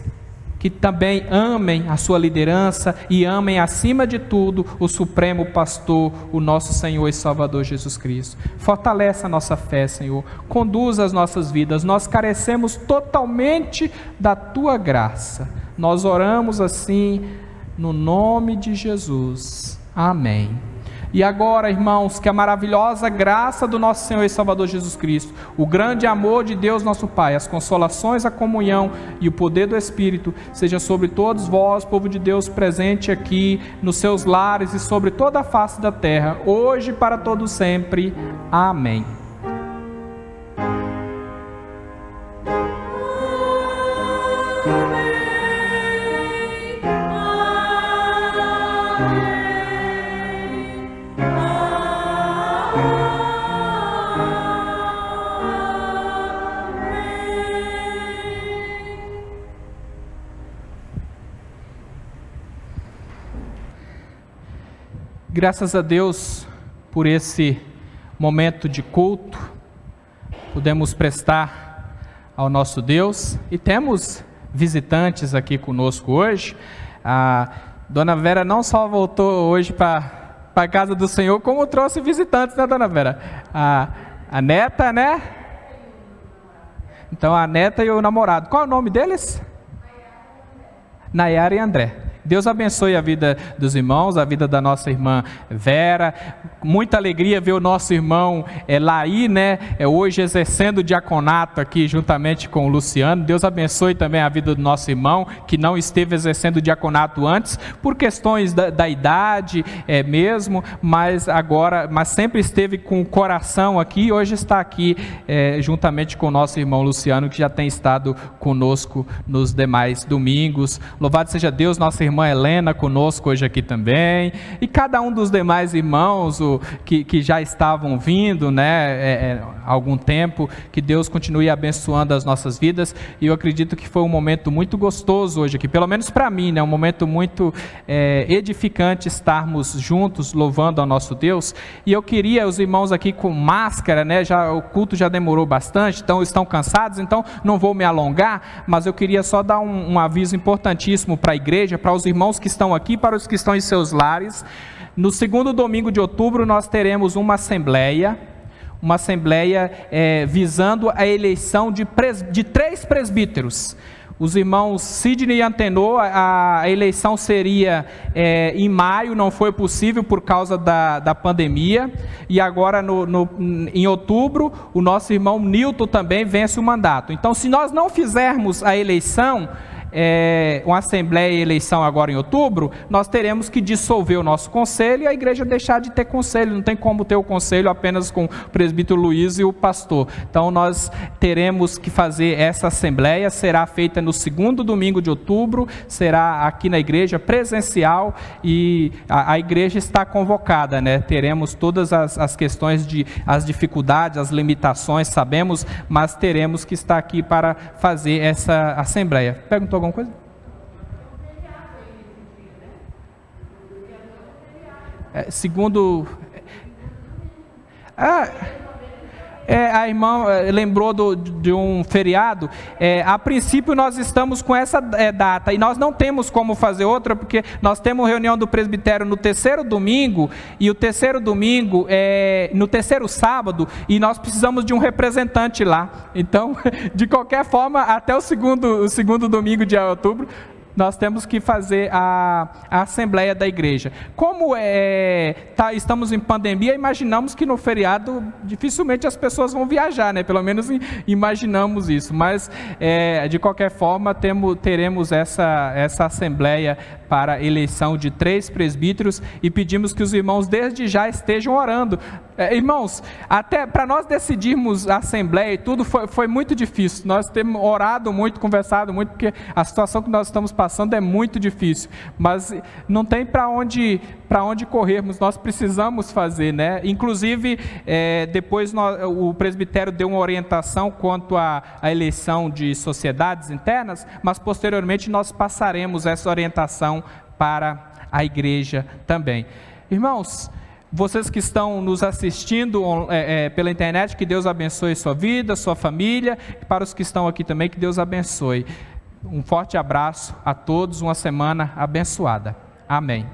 que também amem a sua liderança e amem acima de tudo o supremo pastor, o nosso Senhor e Salvador Jesus Cristo. Fortalece a nossa fé, Senhor, conduza as nossas vidas, nós carecemos totalmente da Tua graça. Nós oramos assim no nome de Jesus. Amém. E agora, irmãos, que a maravilhosa graça do nosso Senhor e Salvador Jesus Cristo, o grande amor de Deus nosso Pai, as consolações, a comunhão e o poder do Espírito seja sobre todos vós, povo de Deus presente aqui nos seus lares e sobre toda a face da terra, hoje e para todo sempre. Amém. Graças a Deus por esse momento de culto, podemos prestar ao nosso Deus e temos visitantes aqui conosco hoje. A Dona Vera não só voltou hoje para a casa do Senhor, como trouxe visitantes, né, Dona Vera? A neta, né? Então a neta e o namorado. Qual é o nome deles? Nayara e André. Deus abençoe a vida dos irmãos, a vida da nossa irmã Vera. Muita alegria ver o nosso irmão Laí, né? Hoje exercendo o diaconato aqui juntamente com o Luciano. Deus abençoe também a vida do nosso irmão, que não esteve exercendo o diaconato antes, por questões da idade mesmo, mas sempre esteve com o coração aqui e hoje está aqui juntamente com o nosso irmão Luciano, que já tem estado conosco nos demais domingos. Louvado seja Deus, nossa irmã Helena conosco hoje aqui também, e cada um dos demais irmãos que já estavam vindo, né, há algum tempo. Que Deus continue abençoando as nossas vidas, e eu acredito que foi um momento muito gostoso hoje aqui, pelo menos para mim, né, um momento muito edificante estarmos juntos louvando ao nosso Deus. E eu queria, os irmãos aqui com máscara, né, o culto já demorou bastante, então estão cansados, então não vou me alongar, mas eu queria só dar um aviso importantíssimo para a igreja, para os irmãos que estão aqui, para os que estão em seus lares. No segundo domingo de outubro nós teremos uma assembleia visando a eleição de 3 presbíteros. Os irmãos Sidney e Antenor, a eleição seria em maio, não foi possível por causa da pandemia, e agora em outubro o nosso irmão Nilton também vence o mandato. Então, se nós não fizermos a eleição, uma assembleia e eleição agora em outubro, nós teremos que dissolver o nosso conselho e a igreja deixar de ter conselho. Não tem como ter o conselho apenas com o presbítero Luiz e o pastor. Então nós teremos que fazer essa assembleia, será feita no segundo domingo de outubro, será aqui na igreja presencial, e a igreja está convocada, né? Teremos todas as questões as dificuldades, as limitações, sabemos, mas teremos que estar aqui para fazer essa assembleia. Perguntou alguma coisa? Segundo... a irmã lembrou de um feriado. A princípio nós estamos com essa data, e nós não temos como fazer outra, porque nós temos reunião do presbitério no terceiro domingo, e o terceiro domingo no terceiro sábado, e nós precisamos de um representante lá. Então, de qualquer forma, até o segundo domingo de outubro, nós temos que fazer a assembleia da igreja. Como estamos em pandemia, imaginamos que no feriado dificilmente as pessoas vão viajar, né? Pelo menos imaginamos isso. Mas, de qualquer forma, teremos essa assembleia para a eleição de 3 presbíteros, e pedimos que os irmãos desde já estejam orando. Irmãos, até para nós decidirmos a assembleia e tudo, foi muito difícil. Nós temos orado muito, conversado muito, porque a situação que nós estamos passando é muito difícil, mas não tem para onde corrermos, nós precisamos fazer, né? Inclusive, depois o presbitério deu uma orientação quanto à eleição de sociedades internas, mas posteriormente nós passaremos essa orientação para a igreja também. Irmãos, vocês que estão nos assistindo pela internet, que Deus abençoe sua vida, sua família, e para os que estão aqui também, que Deus abençoe. Um forte abraço a todos, uma semana abençoada. Amém.